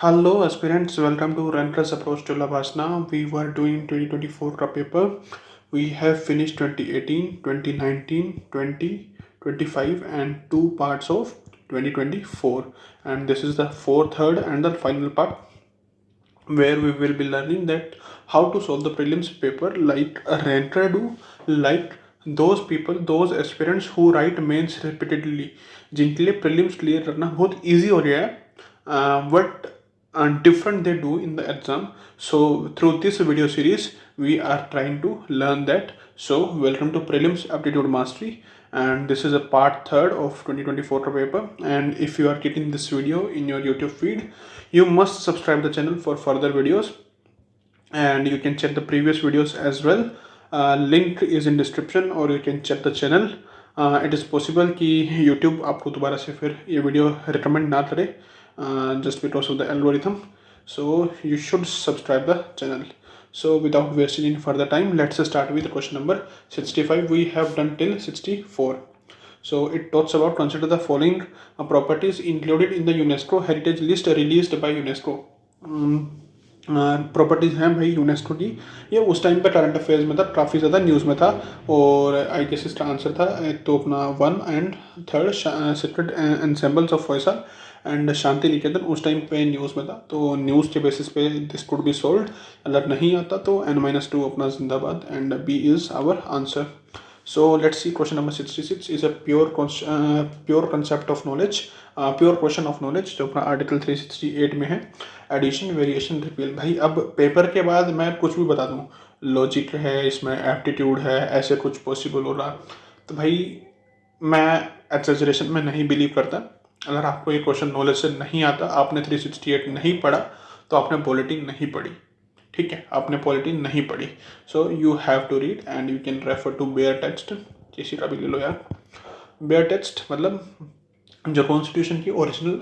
Hello aspirants, welcome to Relentless Approach to Labasna. We were doing 2024 का paper. We have finished 2018, 2019, 2025 and two parts of 2024. And this is the third and the final part where we will be learning that how to solve the prelims paper like a renter do, like those people, those aspirants who write mains repeatedly, जिनके लिए prelims clear करना बहुत easy हो गया है, what different they do in the exam. So through this video series we are trying to learn that. So welcome to prelims aptitude mastery, and this is a part third of 2024 paper. And if you are getting this video in your YouTube feed, you must subscribe the channel for further videos, and you can check the previous videos as well. Link is in description, or you can check the channel. It is possible कि YouTube आपको दोबारा से फिर ये video recommend ना करे, just because of the algorithm. So you should subscribe the channel. So without wasting any further time, let's start with question number 65. We have done till 64. So it talks about consider the following properties included in the UNESCO heritage list released by UNESCO. Properties हैं भाई UNESCO की. ये उस time पे current affairs में था, काफ़ी ज़्यादा न्यूज़ में था. और आई गेस इसका आंसर था एक तो अपना 1 and 3 secret एंसेम्बल्स of फॉयसाल and Shanti Niketan उस टाइम पे न्यूज़ में था. तो न्यूज़ के बेसिस पे दिस कुड बी सोल्ड. अगर नहीं आता तो N-2 अपना जिंदाबाद, and B is our answer. So let's see, question number 66 is a pure concept of knowledge, pure question of knowledge जो अपना आर्टिकल 368 में है. Addition, variation, repeal. भाई अब पेपर के बाद मैं कुछ भी बता दूँ, लॉजिक है इसमें, एप्टीट्यूड है, ऐसे कुछ पॉसिबल हो रहा. तो भाई मैं एक्सेजरेशन में नहीं बिलीव करता. अगर आपको ये क्वेश्चन नॉलेज से नहीं आता, आपने 368 नहीं पढ़ा, तो आपने पॉलिटी नहीं पढ़ी. ठीक है, आपने पॉलिटी नहीं पढ़ी. So you have to read and you can refer to bare text. किसी का भी ले लो यार. बेयर टेक्स्ट मतलब जो कॉन्स्टिट्यूशन की ओरिजिनल,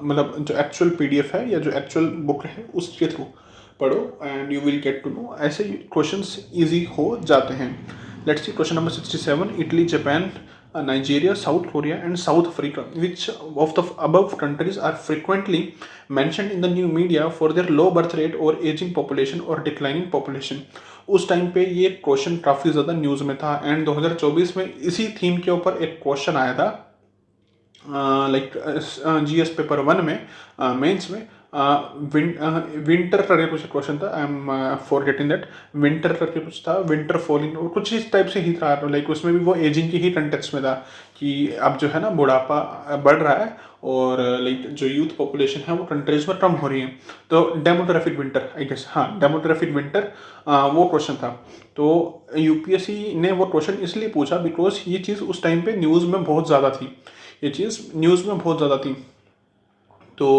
मतलब जो एक्चुअल PDF है या जो एक्चुअल बुक है उसके थ्रू पढ़ो and you will get to know. ऐसे क्वेश्चंस इजी हो जाते हैं. Let's see question number 67. Italy, Japan, Nigeria, South Korea and South Africa, which of the above countries are frequently mentioned in the new media for their low birth rate or aging population or declining population. उस time पे ये question काफ़ी ज़्यादा news में था. And 2024 में इसी theme के ऊपर एक क्वेश्चन आया था, लाइक GS पेपर 1 में, मेंस में. विंटर करके कुछ क्वेश्चन था. I am forgetting that. Winter करके कुछ था, विंटर फॉलिंग और कुछ इस टाइप से ही था. लाइक उसमें भी वो एजिंग की ही कंटेक्स्ट में था कि अब जो है ना बुढ़ापा बढ़ रहा है और लाइक जो यूथ पॉपुलेशन है वो कंट्रीज में कम हो रही है. तो डेमोग्राफिक विंटर, आई गेस, हाँ डेमोग्राफिक विंटर वो क्वेश्चन था. तो UPSC ने वो क्वेश्चन इसलिए पूछा बिकॉज ये चीज़ उस टाइम पे न्यूज़ में बहुत ज़्यादा थी. ये चीज़ न्यूज़ में बहुत ज़्यादा थी. तो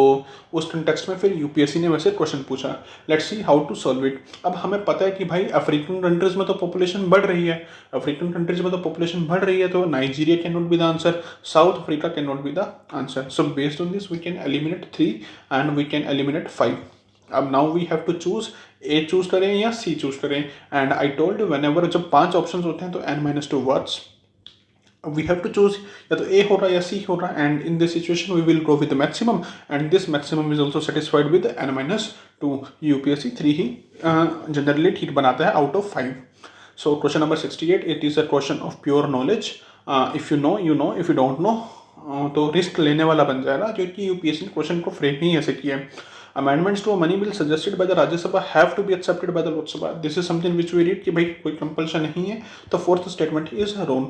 उस कंटेक्स्ट में फिर UPSC ने वैसे क्वेश्चन पूछा. Let's see how to solve it. अब हमें पता है कि भाई अफ्रीकन कंट्रीज में तो पॉपुलेशन बढ़ रही है, अफ्रीकन कंट्रीज में तो पॉपुलेशन बढ़ रही है, तो Nigeria can not be the answer, South Africa can not be the answer. So based on this we can eliminate 3 and we can eliminate 5. अब now we have to choose, A choose करें या C choose करें. And I told whenever जब 5 option होते हैं तो N-2 words we have to choose या तो A हो रहा या C हो रहा. And in this situation we will go with the maximum, and this maximum is also satisfied with N-2. UPSC 3 ही जनरली ठीक बनाता है out of 5. So question number 68, it is a question of pure knowledge. If you know you know, if you don't know तो risk लेने वाला बन जाएगा, क्योंकि UPSC ने क्वेश्चन को फ्रेम ही ऐसे किया है. Amendments to a money bill suggested by the Rajya Sabha have to be accepted by the Lok Sabha. This is something which we read कि भाई कोई compulsion नहीं है. तो fourth statement is wrong.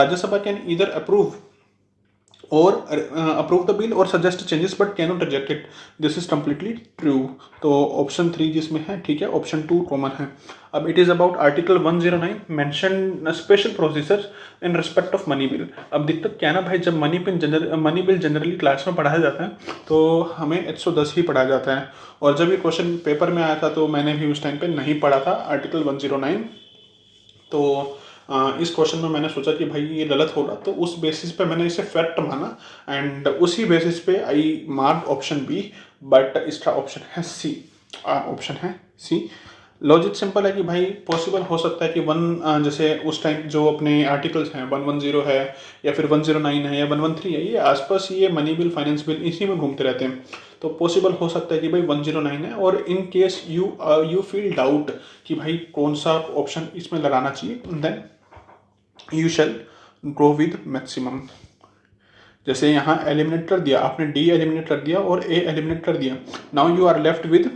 Rajya Sabha can either approve or approve the bill or suggest changes but cannot reject it. This is completely true. तो option 3 जिसमें है, ठीक है, ऑप्शन 2 कॉमन है. अब it is about article 109 mention special procedure in respect of money bill. अब दिक्कत क्या है ना भाई, जब मनी बिल जनरली क्लास में पढ़ाया जाता है तो हमें 110 ही पढ़ाया जाता है. और जब ये क्वेश्चन पेपर में आया था तो मैंने भी उस टाइम पे नहीं पढ़ा था आर्टिकल 109. तो इस क्वेश्चन में मैंने सोचा कि भाई ये गलत होगा, तो उस बेसिस पे मैंने इसे फैक्ट माना एंड उसी बेसिस पे I mark option B. But इसका ऑप्शन है C, ऑप्शन है C. लॉजिक सिंपल है कि भाई पॉसिबल हो सकता है कि जैसे उस टाइम जो अपने आर्टिकल्स हैं 110 है या फिर 109 है या 113 है, ये आसपास ये मनी बिल फाइनेंस बिल इसी में घूमते रहते हैं। तो पॉसिबल हो सकता है कि भाई 109 है, और in case you feel doubt कि भाई कौन सा ऑप्शन इसमें लगाना चाहिए, then you shall go with maximum. जैसे यहाँ एलिमिनेट कर दिया आपने, डी एलिमिनेट कर दिया और ए एलिमिनेट कर दिया, now you are left with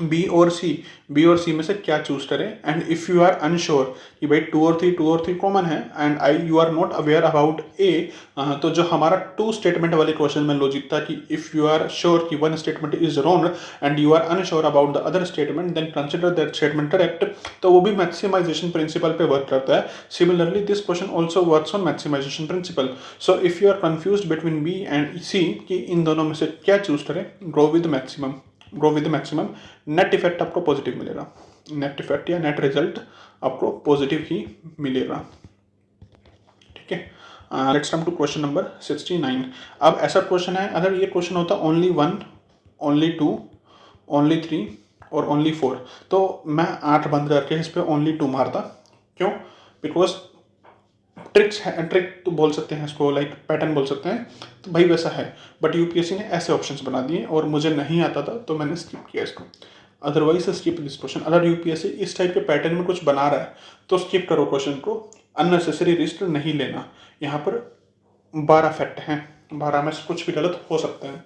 B और सी। बी और सी में से क्या चूज करें, and if you are unsure कि भाई टू और थ्री कॉमन है and you are not aware about A, तो जो हमारा टू स्टेटमेंट वाले क्वेश्चन में लॉजिक था कि इफ यू आर श्योर कि one statement is wrong and you are unsure about the other statement, then consider that statement correct. तो वो भी मैक्सिमाइजेशन प्रिंसिपल पे वर्क करता है। Similarly this question also works on maximisation principle. So if you are confuse between B and C कि इन दोनों में से क्या चूज करें, go with maximum. Net effect आपको पॉजिटिव मिलेगा, नेट इफेक्ट या नेट रिजल्ट आपको पॉजिटिव ही मिलेगा। ठीक है, let's come to question number 69। अब ऐसा क्वेश्चन है, अगर ये क्वेश्चन होता ओनली 1, ओनली 2, ओनली 3 और ओनली 4, तो मैं 8 बंद करके इस पर ओनली 2 मारता। क्यों? बिकॉज ट्रिक तो बोल सकते हैं इसको, लाइक पैटर्न बोल सकते हैं, तो भाई वैसा है। बट यूपीएससी ने ऐसे ऑप्शंस बना दिए और मुझे नहीं आता था तो मैंने स्किप किया इसको। Otherwise skip this question. अगर यूपीएससी इस टाइप के पैटर्न में कुछ बना रहा है तो स्किप करो क्वेश्चन को, अननेसेसरी रिस्क नहीं लेना। यहाँ पर 12 फैक्ट हैं, 12 में से कुछ भी गलत हो सकता है,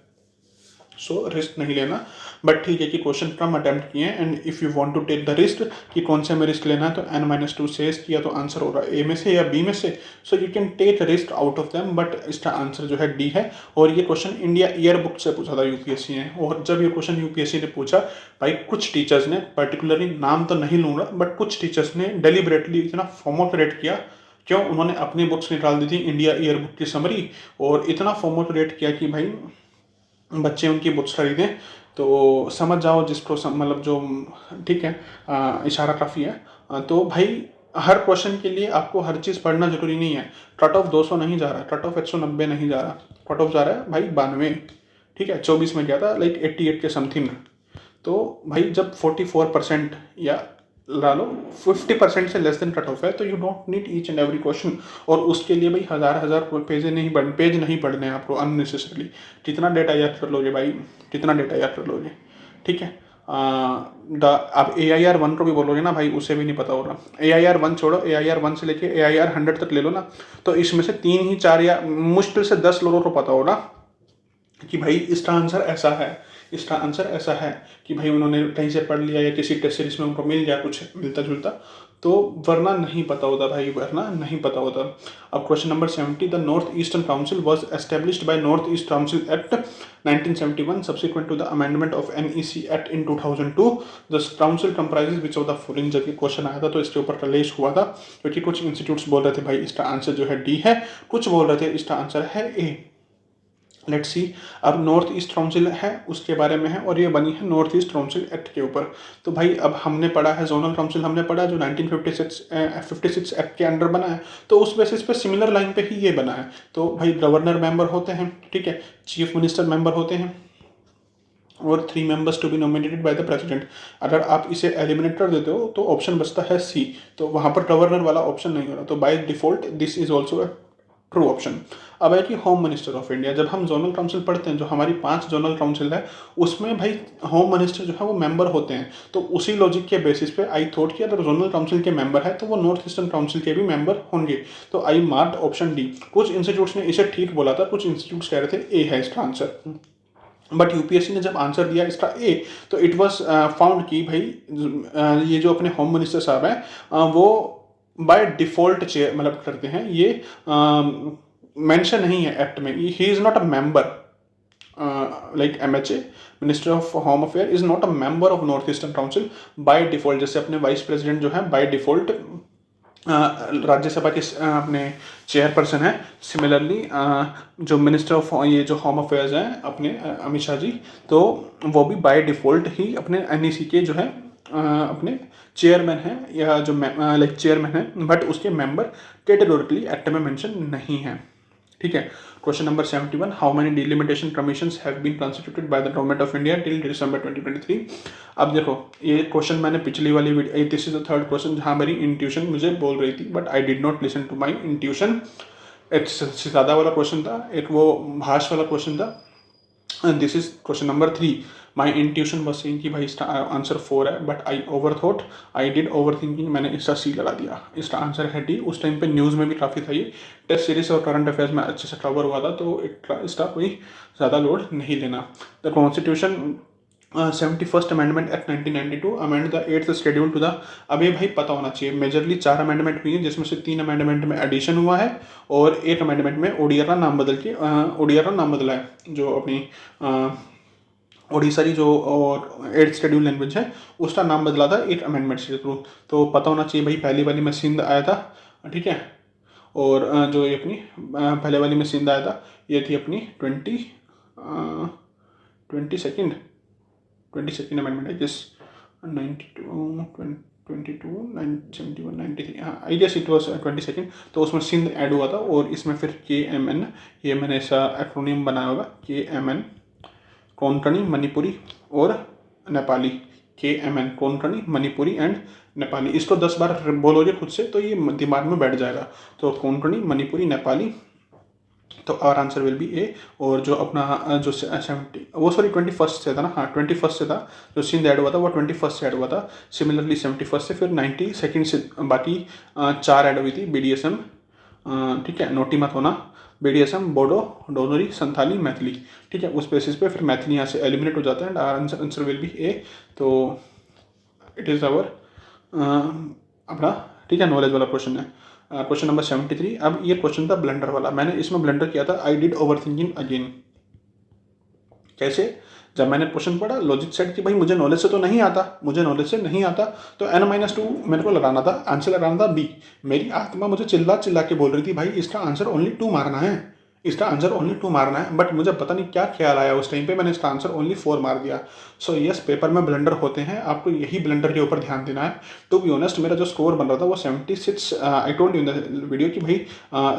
सो रिस्क नहीं लेना। बट ठीक है कि क्वेश्चन कम अटेम्प्ट किए हैं, and if you want to take the risk कि कौन से में रिस्क लेना है, तो n-2 सेज किया तो आंसर हो रहा है ए में से या बी में से, so you can take risk out of them. But इसका आंसर जो है डी है। और ये क्वेश्चन इंडिया ईयर बुक से पूछा था यूपीएससी ने, और जब ये क्वेश्चन यूपीएससी ने पूछा, भाई कुछ टीचर्स ने, पर्टिकुलरली नाम तो नहीं लूँगा, बट कुछ टीचर्स ने डेलिबरेटली इतना फॉर्मो क्रिएट किया। क्यों? उन्होंने अपनी बुक्स निकाल दी थी इंडिया ईयर बुक की समरी, और इतना फॉर्मो क्रिएट किया कि भाई बच्चे उनकी बुक्स खरीदें। तो समझ जाओ जिसको मतलब जो, ठीक है, इशारा काफ़ी है। तो भाई हर क्वेश्चन के लिए आपको हर चीज़ पढ़ना जरूरी नहीं है। कट ऑफ 200 नहीं जा रहा, कट ऑफ 190 नहीं जा रहा, कट ऑफ जा रहा है भाई 92। ठीक है, 24 में गया था लाइक 88 के समथिंग। तो भाई जब 44% या ला लो 50% से लेस देन कट ऑफ है, तो you don't need each and every question. और उसके लिए भाई हजार पेज नहीं पढ़ने हैं आपको अननेसेसरली। कितना डेटा याद कर लोगे भाई, कितना डेटा याद कर लोगे? ठीक है, आप AIR 1 को भी बोलोगे ना भाई, उसे भी नहीं पता होगा। AIR 1 छोड़ो, AIR 1 से लेके AIR 100 तक ले लो ना, तो इसमें से 3 ही 4 या मुश्किल से 10 लोगों को पता होगा कि भाई इसका आंसर ऐसा है, इसका आंसर ऐसा है, कि भाई उन्होंने कहीं से पढ़ लिया या किसी टेस्ट सीरीज में उनको मिल गया कुछ मिलता जुलता। तो वरना नहीं पता होता भाई, वरना नहीं पता होता। अब question number 70, the North Eastern Council was established by North East Council Act 1971 subsequent to the amendment of NEC act in 2002। The council comprises which of the following. जब ये क्वेश्चन आया था तो इसके ऊपर कलेश हुआ था, क्योंकि कुछ इंस्टीट्यूट्स बोल रहे थे भाई इसका आंसर जो है डी है, कुछ बोल रहे थे इसका आंसर है ए। Let's see. अब नॉर्थ ईस्ट काउंसिल है उसके बारे में है, और ये बनी है नॉर्थ ईस्ट काउंसिल एक्ट के ऊपर। तो भाई अब हमने पढ़ा है जोनल काउंसिल, हमने पढ़ा जो 1956 एक्ट के अंडर बना है, तो उस बेसिस पे सिमिलर लाइन पे ही ये बना है। तो भाई गवर्नर मेंबर होते हैं, ठीक है, चीफ मिनिस्टर मेंबर होते हैं, और 3 members to be nominated by the President. अगर आप इसे एलिमिनेट कर देते हो तो ऑप्शन बचता है सी, तो वहाँ पर गवर्नर वाला ऑप्शन नहीं हो रहा, तो by default this is also a true option. अब है कि होम मिनिस्टर ऑफ इंडिया, जब हम जोनल काउंसिल पढ़ते हैं, जो हमारी 5 जोनल काउंसिल है, उसमें भाई होम मिनिस्टर जो है वो मेंबर होते हैं। तो उसी लॉजिक के बेसिस पे आई थॉट कि अगर जोनल काउंसिल के मेंबर है तो वो नॉर्थ ईस्टर्न काउंसिल के भी मेंबर होंगे। तो आई मार्क्ड ऑप्शन डी। कुछ इंस्टीट्यूट्स ने इसे ठीक बोला था, कुछ इंस्टीट्यूट्स कह रहे थे ए है इसका आंसर। बट यूपीएससी ने जब आंसर दिया इसका ए, तो इट वाज फाउंड कि भाई ये जो अपने होम मिनिस्टर साहब हैं वो बाय डिफॉल्ट चेयर मतलब करते हैं, ये मेंशन नहीं है एक्ट में, he is not a member, like MHA minister of home affair is not a member of north Eastern council by default. जैसे अपने वाइस प्रेसिडेंट जो है बाय डिफॉल्ट राज्यसभा के अपने चेयरपर्सन है, सिमिलरली जो मिनिस्टर ऑफ ये जो होम अफेयर्स हैं अपने अमित शाह जी, तो वो भी बाय डिफॉल्ट ही अपने NEC के जो है अपने चेयरमैन है, या जो लाइक चेयरमैन है, बट उसके मेंबर कैटेगोरिकली एक्ट में मेंशन नहीं है। ठीक है। Question number 71, how many delimitation commissions have been constituted by the government of India till December 2023। अब देखो ये क्वेश्चन मैंने पिछली वाली video, this is the third question जहाँ मेरी इंट्यूशन मुझे बोल रही थी, but I did not listen to my intuition. एक सादा वाला क्वेश्चन था, एक वो भाष वाला क्वेश्चन था, and this is question number 3। My intuition was saying कि भाई इसका आंसर 4 है, but I over thought, I did over thinking, मैंने इसका सी लगा दिया। इसका आंसर है डी। उस टाइम पे न्यूज़ में भी काफ़ी था, ये टेस्ट सीरीज और करंट अफेयर्स में अच्छे से कवर हुआ था, तो इसका कोई ज़्यादा लोड नहीं लेना। The constitution 71st amendment act 1992 amend the 8th schedule to the. अब ये भाई पता होना चाहिए, मेजरली 4 अमेंडमेंट हुई है, जिसमें से 3 अमेंडमेंट में एडिशन हुआ है और 1 अमेंडमेंट में ओडिया का नाम बदला है, जो अपनी ओडिशा की जो और 8th शेड्यूल लैंग्वेज है उसका नाम बदला था 8 अमेंडमेंट के थ्रू। तो पता होना चाहिए भाई, पहली वाली में सिंध आया था, ठीक है, और जो ये अपनी पहले वाली में सिंध आया था, ये थी अपनी 22nd अमेंडमेंट है, जिस 92 22 71 93, हाँ I guess it was 22nd। तो उसमें सिंध ऐड हुआ था, और इसमें फिर KMN, ये मैंने ऐसा एक्रोनियम बनाया होगा, KMN कोंकणी, मणिपुरी और नेपाली। KMN Konkani, Manipuri and Nepali. इसको 10 बार बोलोगे खुद से तो ये दिमाग में बैठ जाएगा। तो कोंकणी, मणिपुरी, नेपाली, तो आवर आंसर विल बी ए। और जो अपना जो 21st से था ना, हाँ 21st से था, जो सिंध ऐड हुआ था वो 21st से ऐड हुआ था। सिमिलरली 71st से, फिर 92nd से बाकी 4 ऐड हुई थी, BDSM, ठीक है, नोटी मत होना, BDSM, बोडो, डोगरी, संथाली, मैथिली, ठीक है। उस बेसिस पे फिर मैथिली यहाँ से एलिमिनेट हो जाता है, and our answer will be A. तो इट इज़ आवर अपना, ठीक है, नॉलेज वाला क्वेश्चन है। Question number 73। अब ये क्वेश्चन था ब्लंडर वाला, मैंने इसमें ब्लंडर किया था, I did over thinking again. कैसे? जब मैंने क्वेश्चन पढ़ा, लॉजिक सेट कि भाई मुझे नॉलेज से नहीं आता, तो n-2 मेरे को लगाना था, आंसर लगाना था बी। मेरी आत्मा मुझे चिल्ला चिल्ला के बोल रही थी भाई इसका आंसर ओनली 2 मारना है, बट मुझे पता नहीं क्या ख्याल आया उस टाइम पे, मैंने इसका आंसर ओनली 4 मार दिया। सो यस, पेपर में ब्लंडर होते हैं, आपको यही ब्लंडर के ऊपर ध्यान देना है। टू बी ऑनेस्ट, मेरा जो स्कोर बन रहा था वो 76, आई told you in the video कि भाई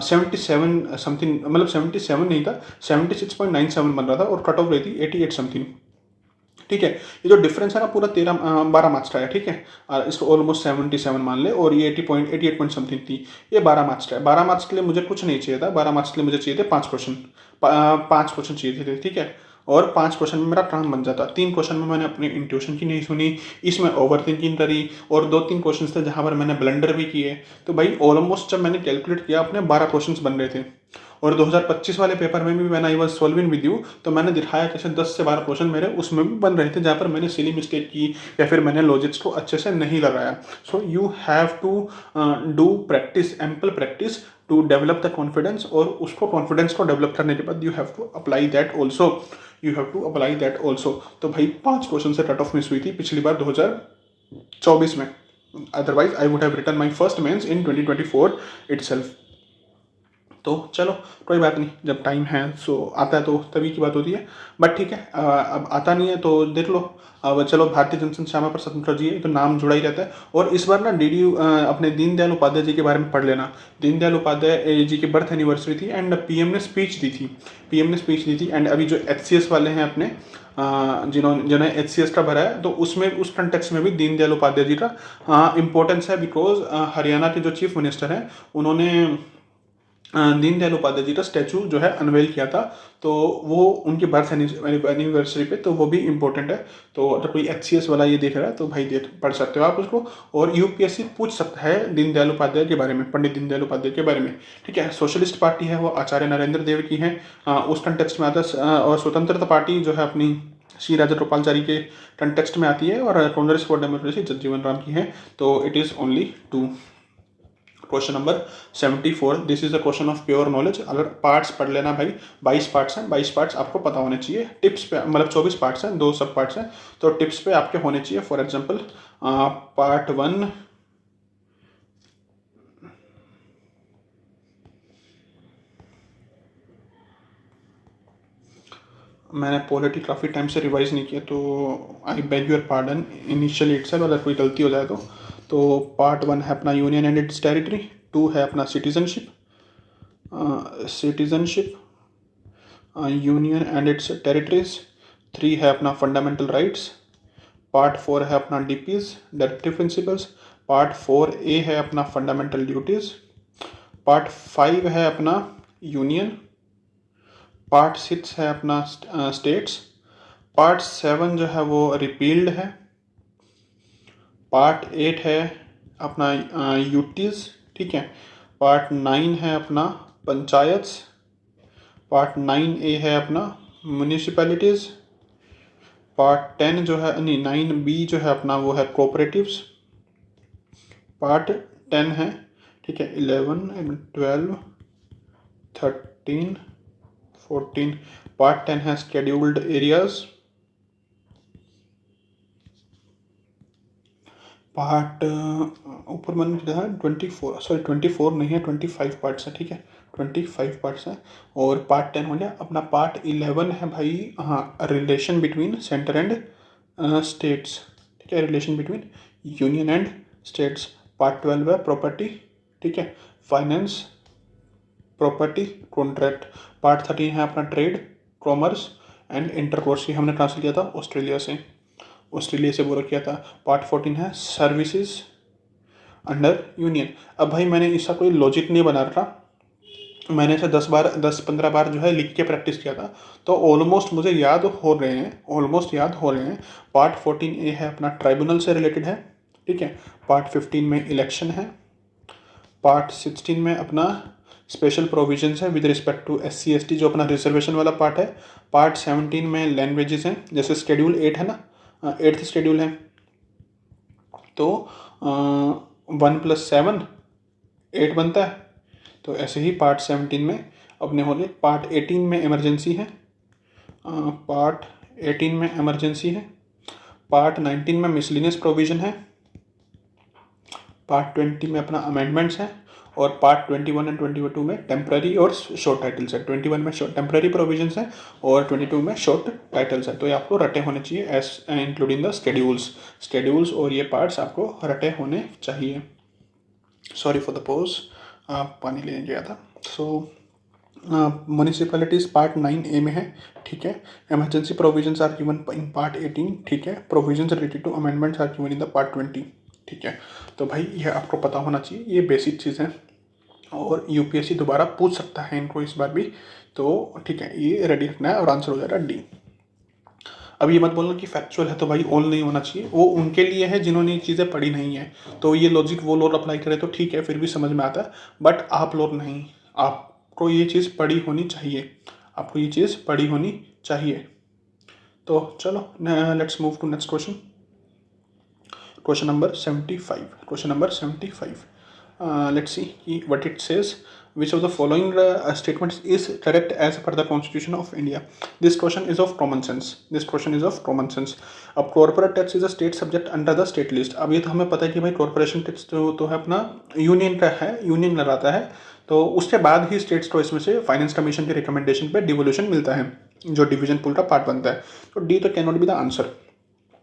77 समथिंग, मतलब 77 नहीं था, 76.97 बन रहा था, और कट ऑफ रही थी 88 समथिंग, ठीक है। ये जो डिफरेंस है ना पूरा 12 मार्क्स का है, ठीक है। इसको ऑलमोस्ट 77 मान ले, और ये 88 पॉइंट समथिंग थी, ये 12 मार्क्स का है। 12 मार्क्स के लिए मुझे कुछ नहीं चाहिए था, 12 मार्क्स के लिए मुझे चाहिए थे 5 क्वेश्चन, 5 क्वेश्चन चाहिए थे, ठीक है। और 5 क्वेश्चन में मेरा काम बन जाता। 3 क्वेश्चन में मैंने अपनी इंट्यूशन की नहीं सुनी, इसमें ओवर थिंकिंग करी, और 2-3 क्वेश्चन थे जहाँ पर मैंने ब्लंडर भी किए। तो भाई ऑलमोस्ट जब मैंने कैलकुलेट किया, अपने 12 क्वेश्चन बन रहे थे। और 2025 वाले पेपर में भी when I was solving with you, तो मैंने दिखाया कैसे 10 से 12 क्वेश्चन मेरे उसमें भी बन रहे थे जहाँ पर मैंने सिली मिस्टेक की, या फिर मैंने लॉजिक्स को अच्छे से नहीं लगाया। So you have to do practice, ample practice to develop the confidence, और उसको कॉन्फिडेंस को डेवलप करने के बाद you have to apply that also. तो भाई 5 क्वेश्चन से कट ऑफ मिस हुई थी पिछली बार 2024 में, otherwise I would have written my first mains in 2024 itself. तो चलो कोई बात नहीं, जब टाइम है सो आता है तो तभी की बात होती है, बट ठीक है, अब आता नहीं है तो देख लो। अब चलो, भारतीय जनसंघ श्यामा प्रसाद मुखर्जी है तो नाम जुड़ा ही रहता है। और इस बार ना DDU अपने दीनदयाल उपाध्याय जी के बारे में पढ़ लेना। दीनदयाल उपाध्याय जी की बर्थ एनिवर्सरी थी, एंड PM ने स्पीच दी थी। एंड अभी जो HCS वाले हैं अपने, जिन्होंने HCS का भरा है, तो उसमें उस कंटेक्स्ट में भी दीनदयाल उपाध्याय जी का इंपॉर्टेंस है, बिकॉज हरियाणा के जो चीफ मिनिस्टर हैं उन्होंने दीनदयाल उपाध्याय जी का स्टैचू जो है अनवेल किया था, तो वो उनकी बर्थ एनिवर्सरी पे, तो वो भी इम्पोर्टेंट है। तो अगर कोई HCS वाला ये देख रहा है तो भाई पढ़ सकते हो आप उसको, और UPSC पूछ सकता है दीनदयाल उपाध्याय के बारे में, पंडित दीनदयाल उपाध्याय के बारे में, ठीक है। सोशलिस्ट पार्टी है वो आचार्य नरेंद्र देव की है, उस कंटेक्स्ट में आता है। और स्वतंत्रता पार्टी जो है अपनी श्री राजा गोपालचारी के कंटेक्स्ट में आती है, और कांग्रेस फॉर डेमोक्रेसी जगजीवन राम की है। तो it is only 2। Question number 74, this is a question of pure knowledge. अगर पार्ट्स पढ़ लेना भाई, 22 पार्ट्स हैं, 22 पार्ट्स आपको पता होने चाहिए। टिप्स पे मतलब 24 पार्ट्स हैं, 2 सब पार्ट्स हैं, तो टिप्स पे आपके होने चाहिए। फॉर एग्जांपल पार्ट 1, मैंने पॉलिटी काफ़ी टाइम से रिवाइज नहीं किया, तो I beg your pardon initially itself, अगर कोई गलती हो जाए तो पार्ट 1 है अपना यूनियन एंड इट्स टेरिटरी, 2 है अपना citizenship, citizenship, union and it's territories. 3 है अपना फंडामेंटल राइट्स। पार्ट 4 है अपना DPs, directive principles. Part 4A है अपना फंडामेंटल ड्यूटीज। पार्ट 5 है अपना यूनियन। पार्ट 6 है अपना स्टेट्स। पार्ट 7 जो है वो रिपील्ड है। पार्ट 8 है अपना यूटीज, ठीक है। पार्ट 9 है अपना पंचायत्स। पार्ट 9A है अपना म्यूनिसिपैलिटीज़। पार्ट 10 जो है नहीं 9B जो है अपना वो है कोऑपरेटिव्स। पार्ट 10 है, ठीक है, 11 12 13 14। पार्ट 10 है शेड्यूल्ड एरियाज। पार्ट ऊपर मैंने लिखा है 24, सॉरी 24 नहीं है, 25 पार्ट्स है, ठीक है, 25 पार्ट्स है। और पार्ट 10 हो गया अपना। पार्ट 11 है भाई, हाँ, relation between centre and states, ठीक है, relation between union and states. Part 12 है प्रॉपर्टी, ठीक है, फाइनेंस, प्रॉपर्टी, कॉन्ट्रैक्ट। पार्ट 13 है अपना ट्रेड, कॉमर्स एंड इंटरकोर्स। हमने ट्रांसफर किया था ऑस्ट्रेलिया से बोला किया था। पार्ट 14 है सर्विसेज अंडर यूनियन। अब भाई मैंने इसका कोई लॉजिक नहीं बना रहा, मैंने इसे 10-15 बार जो है लिख के प्रैक्टिस किया था, तो ऑलमोस्ट मुझे याद हो रहे हैं। पार्ट 14A है अपना ट्राइब्यूनल से रिलेटेड है, ठीक है। पार्ट 15 में इलेक्शन है। पार्ट 16 में अपना स्पेशल प्रोविजंस है with respect to SC ST, जो अपना रिजर्वेशन वाला पार्ट है। पार्ट 17 में लैंग्वेजेस हैं, जैसे शेड्यूल 8 है ना, 8th शेड्यूल है, तो 1+7 8 बनता है। तो ऐसे ही पार्ट 17 में अपने हो गए। पार्ट 18 में इमरजेंसी है। पार्ट 18 में इमरजेंसी है। पार्ट 19 में मिसलिनियस प्रोविजन है। पार्ट 20 में अपना अमेंडमेंट्स है। और पार्ट 21 एंड 22 में टेम्पररी और शॉर्ट टाइटल्स है। 21 में टेम्पररी प्रोविजंस है और 22 में शॉर्ट टाइटल्स है। तो ये आपको रटे होने चाहिए एज इंक्लूडिंग द स्केड्यूल्स और ये पार्ट्स आपको रटे होने चाहिए। सॉरी फॉर द पॉज, पानी लेने गया था। सो म्यूनिसिपैलिटीज़ पार्ट 9A में है, ठीक है। Emergency provisions are given in part 18, ठीक है। Provisions related to amendments are given in the part 20, ठीक है। तो भाई ये आपको पता होना चाहिए, ये बेसिक चीज़ है और UPSC दोबारा पूछ सकता है इनको इस बार भी, तो ठीक है, ये रेडी रखना है और आंसर हो जाएगा D। अब ये मत बोलना कि फैक्चुअल है तो भाई ऑल नहीं होना चाहिए, वो उनके लिए है जिन्होंने ये चीज़ें पढ़ी नहीं है। तो ये लॉजिक वो लोग अप्लाई करें तो ठीक है, फिर भी समझ में आता है, बट आप लोग नहीं, आपको ये चीज़ पढ़ी होनी चाहिए, तो चलो let's move to next question. Question number 75। Let's see what it says. Which of the following statements is correct as per the Constitution of India? This question is of common sense. अब corporate tax is a state subject under the state list. अब ये तो हमें पता है कि भाई corporation tax तो है अपना यूनियन का है, यूनियन लगाता है, तो उसके बाद ही स्टेट्स को इसमें से फाइनेंस कमीशन के रिकमेंडेशन पे डिवोल्यूशन मिलता है, जो डिवीजन पूल का पार्ट बनता है। तो डी तो can not be the answer.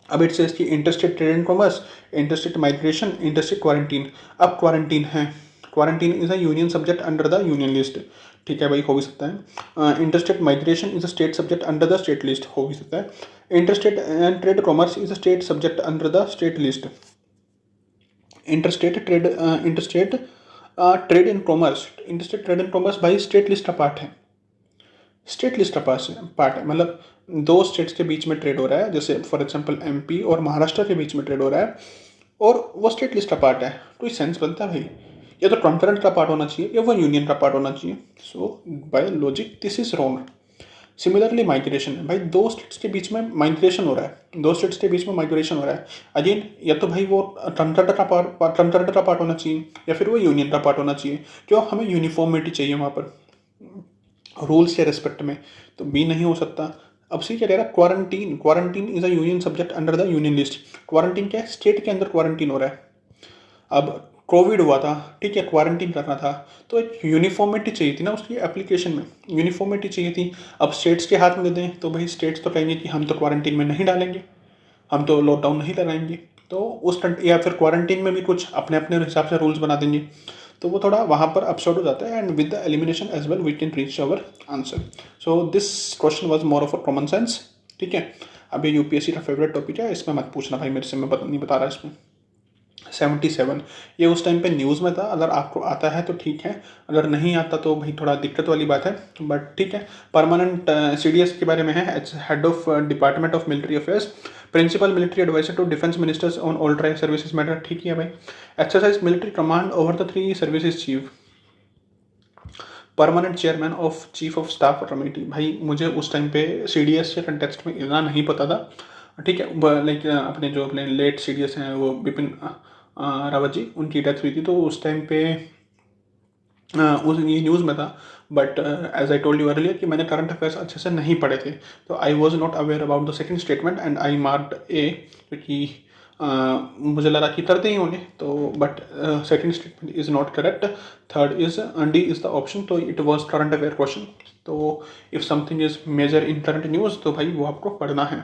अब इट सेज कि interstate trade and commerce, interstate migration, interstate quarantine. अब क्वारंटीन है, quarantine is a union subject under the union list, ठीक है भाई, हो भी सकता है। Interstate migration is a state subject under the state list, हो भी सकता है। Interstate and trade commerce is a state subject under the state list. Interstate trade and commerce भाई स्टेट लिस्ट का पार्ट है, पार्ट है, मतलब दो स्टेट्स के बीच में ट्रेड हो रहा है, जैसे फॉर एग्जांपल MP और महाराष्ट्र के बीच में ट्रेड हो रहा है और वो स्टेट लिस्ट का पार्ट है, तो ये सेंस बनता है भाई, या तो कॉन्करेंट का पार्ट होना चाहिए या वो यूनियन का पार्ट होना चाहिए। So by logic this is wrong. Similarly migration है भाई, दो स्टेट्स के बीच में माइग्रेशन हो रहा है, अगेन या तो भाई वो कॉन्करेंट का पार्ट होना चाहिए या फिर वो यूनियन का पार्ट होना चाहिए, क्यों, हमें यूनिफॉर्मिटी चाहिए वहाँ पर रूल्स के रेस्पेक्ट में, तो बी नहीं हो सकता। अब सी क्या कह रहा है, quarantine is a union subject under the union list. Quarantine क्या है, स्टेट के अंदर क्वारंटीन हो रहा है। अब कोविड हुआ था, ठीक है, क्वारंटीन करना था, तो एक यूनिफॉर्मिटी चाहिए थी ना उसकी एप्लीकेशन में, यूनिफॉर्मिटी चाहिए थी। अब स्टेट्स के हाथ में दे दें तो भाई स्टेट्स तो कहेंगे कि हम तो क्वारंटीन में नहीं डालेंगे, हम तो लॉकडाउन नहीं लगाएंगे, तो उस या फिर क्वारंटीन में भी कुछ अपने अपने हिसाब से रूल्स बना देंगे। तो वो थोड़ा वहाँ पर अपसेट हो जाता है, and with the elimination as well we can reach our answer. So this question was more of a common sense. ठीक है, अब ये यूपीएससी का फेवरेट टॉपिक है, इसमें मत पूछना भाई मेरे से, मैं नहीं बता रहा इसमें। 77 ये उस टाइम पे न्यूज़ में था, अगर आपको आता है तो ठीक है, अगर नहीं आता तो भाई थोड़ा दिक्कत वाली बात है, बट ठीक है। परमानेंट सीडीएस के बारे में है, head of department of military affairs, principal military adviser to defence ministers on all tri services matter. ठीक है भाई। Exercise military command over the 3 services chief, permanent chairman of chief of staff committee. भाई मुझे उस time पे CDS के context में इतना नहीं पता था। ठीक है, लाइक अपने जो अपने लेट सीडीएस हैं वो बिपिन रावत जी, उनकी डेथ हुई थी, तो उस टाइम पे उस ये न्यूज़ में था। But as I told you earlier कि मैंने करंट अफेयर्स अच्छे से नहीं पढ़े थे, तो I was not aware about the second statement and I marked A, क्योंकि मुझे लगा कि करते ही होंगे, तो but second statement is not correct, third is D is the option, तो it was current affair question. तो if something is major in current news तो भाई वो आपको पढ़ना है।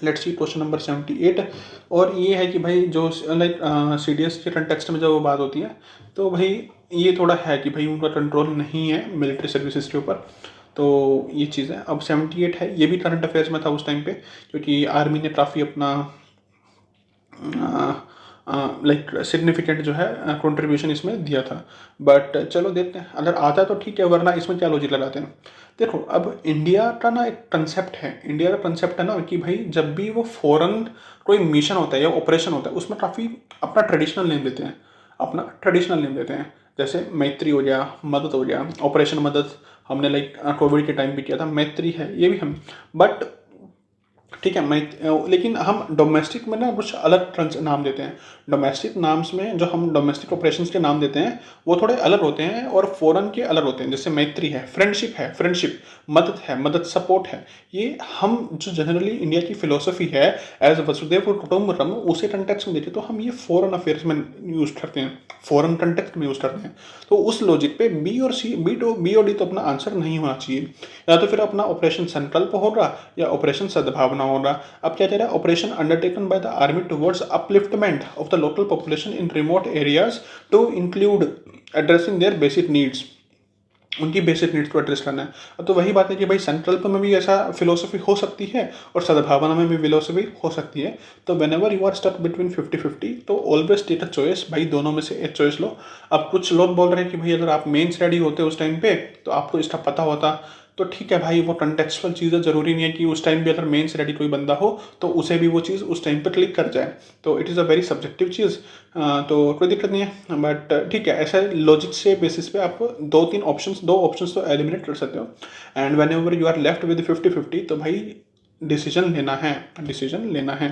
लेट्स सी क्वेश्चन नंबर 78, और ये है कि भाई जो लाइक सीडीएस के कंटेक्स्ट में जब वो बात होती है, तो भाई ये थोड़ा है कि भाई उनका कंट्रोल नहीं है मिलिट्री सर्विसेज के ऊपर, तो ये चीज़ है। अब 78 है, ये भी करंट अफेयर्स में था उस टाइम पे, क्योंकि आर्मी ने काफ़ी अपना लाइक सिग्निफिकेंट जो है कंट्रीब्यूशन इसमें दिया था। बट चलो देखते हैं, अगर आता है तो ठीक है, वरना इसमें क्या लॉजिक लगाते हैं। देखो, अब इंडिया का ना एक कंसेप्ट है, इंडिया का कंसेप्ट है ना कि भाई जब भी वो फॉरेन कोई मिशन होता है या ऑपरेशन होता है, उसमें काफ़ी अपना ट्रेडिशनल नेम देते हैं, अपना ट्रेडिशनल नेम देते हैं। जैसे मैत्री हो गया, मदद हो गया, ऑपरेशन मदद हमने लाइक कोविड के टाइम भी किया था, मैत्री है ये भी हम। बट ठीक है, मैं लेकिन हम डोमेस्टिक में ना कुछ अलग नाम देते हैं। डोमेस्टिक नाम्स में जो हम डोमेस्टिक ऑपरेशंस के नाम देते हैं वो थोड़े अलग होते हैं और फॉरेन के अलग होते हैं। जैसे मैत्री है, फ्रेंडशिप है, फ्रेंडशिप, मदद है, मदद, सपोर्ट है। ये हम जो जनरली इंडिया की फिलोसफी है एज वसुदेव कुटुंबकम, उसे कंटेक्स्ट में देते तो हम ये फॉरेन अफेयर्स में यूज़ करते हैं, फॉरेन कंटेक्स्ट में यूज़ करते हैं। तो उस लॉजिक पे बी और सी, बी और डी तो अपना आंसर नहीं होना चाहिए, या तो फिर अपना ऑपरेशन सेंट्रल पे होगा या ऑपरेशन सद्भावना होगा। अब क्या कह रहा है, operation undertaken by the army towards upliftment of the local population in remote areas to include addressing their basic needs, उनकी बेसिक नीड्स को एड्रेस करना है। अब तो वही बात है कि भाई सेंट्रल पे में भी ऐसा फिलोसफी हो सकती है और सद्भावना में भी फिलोसफी हो सकती है। तो whenever you are stuck between 50-50, तो ऑलवेज टेक अ चॉइस, भाई दोनों में से एक चॉइस लो। अब कुछ लोग बोल रहे हैं कि भाई अगर आप मेंस रेडी होते उस टाइम पे तो आपको इसका पता होता, तो ठीक है भाई, वो कंटेक्चुअल चीज़ें ज़रूरी नहीं है कि उस टाइम भी अगर मेंस रेडी कोई बंदा हो तो उसे भी वो चीज़ उस टाइम पे क्लिक कर जाए। तो it is a very subjective चीज़, तो कोई दिक्कत नहीं है। बट ठीक है, ऐसा लॉजिक से बेसिस पे आप दो ऑप्शंस तो एलिमिनेट कर सकते हो। And whenever you are left with 50-50, तो भाई डिसीजन लेना है, डिसीजन लेना है।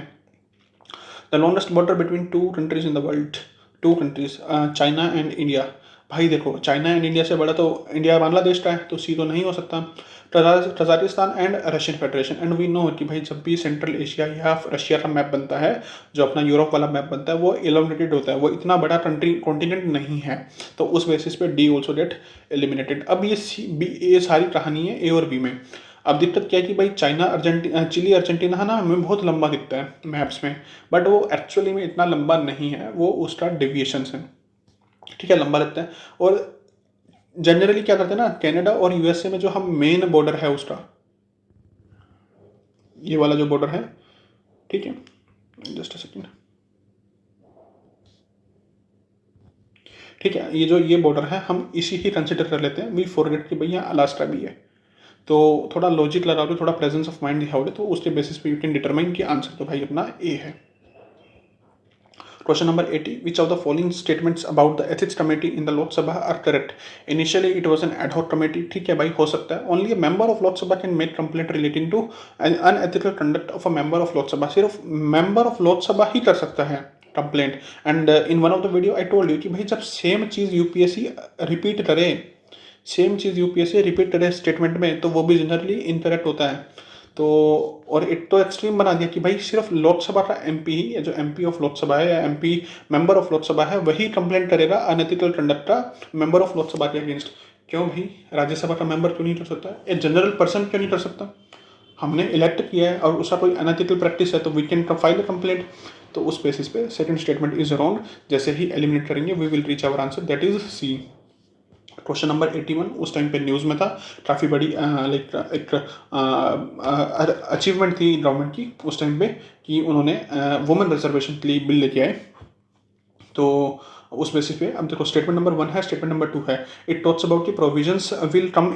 The longest border between 2 countries in the world, 2 countries, China and India. भाई देखो, चाइना एंड इंडिया से बड़ा तो इंडिया बांग्लादेश का है, तो सी तो नहीं हो सकता। Kazakhstan and Russian federation. And we know कि भाई जब भी सेंट्रल एशिया या रशिया का मैप बनता है, जो अपना यूरोप वाला मैप बनता है, वो एलिमिनेटेड होता है, वो इतना बड़ा कंट्री कॉन्टिनेंट नहीं है, तो उस बेसिस पे डी ऑल्सो गेट एलिमिनेटेड। अब ये सारी कहानी है ए और बी में। अब दिक्कत क्या है कि भाई चाइना, चिली, अर्जेंटीना है ना, हमें बहुत लंबा दिखता है मैप्स में, बट वो एक्चुअली में इतना लंबा नहीं है, वो उसका डेविएशन है। ठीक है, लंबा लगता है। और जनरली क्या करते हैं ना, कनाडा और यूएसए में जो हम मेन बॉर्डर है उसका, ये वाला जो बॉर्डर है, ठीक है, जस्ट अ सेकेंड, ठीक है, ये बॉर्डर है, हम इसी ही कंसिडर कर लेते हैं। वी फॉरगेट कि भैया अलास्का भी है, तो थोड़ा लॉजिक लगा दो, थोड़ा प्रेजेंस ऑफ माइंड दिखाओगे, तो उसके बेसिस पे यू कैन डिटरमाइन कि आंसर तो भाई अपना ए है। Question number 80. Which of the following statements about the ethics committee in the Lok Sabha are correct? Initially it was an ad hoc committee. ठीक है भाई, हो सकता है। Only a member of Lok Sabha can make complaint relating to an unethical conduct of a member of Lok Sabha. सिर्फ member of Lok Sabha ही कर सकता है complaint. And in one of the video I told you कि भाई जब same चीज़ UPSC repeat करे, same चीज़ UPSC repeat करे statement में, तो वो भी जनरली इनकरेक्ट होता है। तो और एक तो एक्सट्रीम बना दिया कि भाई सिर्फ लोकसभा का एमपी ही, या जो एमपी ऑफ लोकसभा है या एमपी मेंबर ऑफ लोकसभा है, वही कंप्लेंट करेगा अनएथिकल कंडक्ट का मेंबर ऑफ लोकसभा के अगेंस्ट। क्यों भाई, राज्यसभा का मेंबर क्यों नहीं कर सकता? एक जनरल पर्सन क्यों नहीं कर सकता? हमने इलेक्ट किया है और उसका कोई अनएथिकल प्रैक्टिस है तो we can file a complaint. तो उस बेसिस पे सेकंड स्टेटमेंट इज रॉन्ग। जैसे ही एलिमिनेट करेंगे we will reach our answer, that is C. Question number 81 उस टाइम पे न्यूज़ में था, काफ़ी बड़ी लाइक एक अचीवमेंट थी गवर्नमेंट की उस टाइम पे कि उन्होंने वुमेन रिजर्वेशन के लिए बिल लेके आए। तो उस बेसिस पे अब देखो स्टेटमेंट नंबर 1 है, स्टेटमेंट नंबर 2 है। इट टॉक्स अबाउट की provisions will come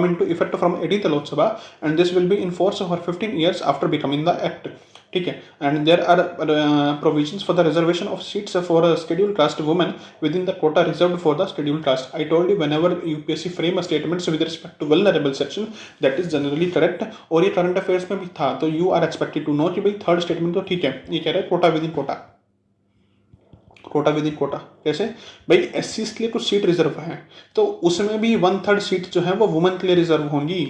into effect from 18th Lok Sabha and this will be in force for 15 years after becoming the act. ठीक है, and there are provisions for the reservation of seats for scheduled caste women with in the Kota reserved for the scheduled caste. I told you whenever UPSC frame statements with respect to vulnerable section that is generally correct. और ये current affairs में भी था, तो you are expected to know कि भाई third statement तो ठीक है, ये कह रहा है quota within quota, quota within quota. कैसे भाई, एससी के लिए कुछ सीट रिजर्व है तो उसमें भी 1/3 सीट जो है वो वुमेन के लिए रिजर्व होंगी।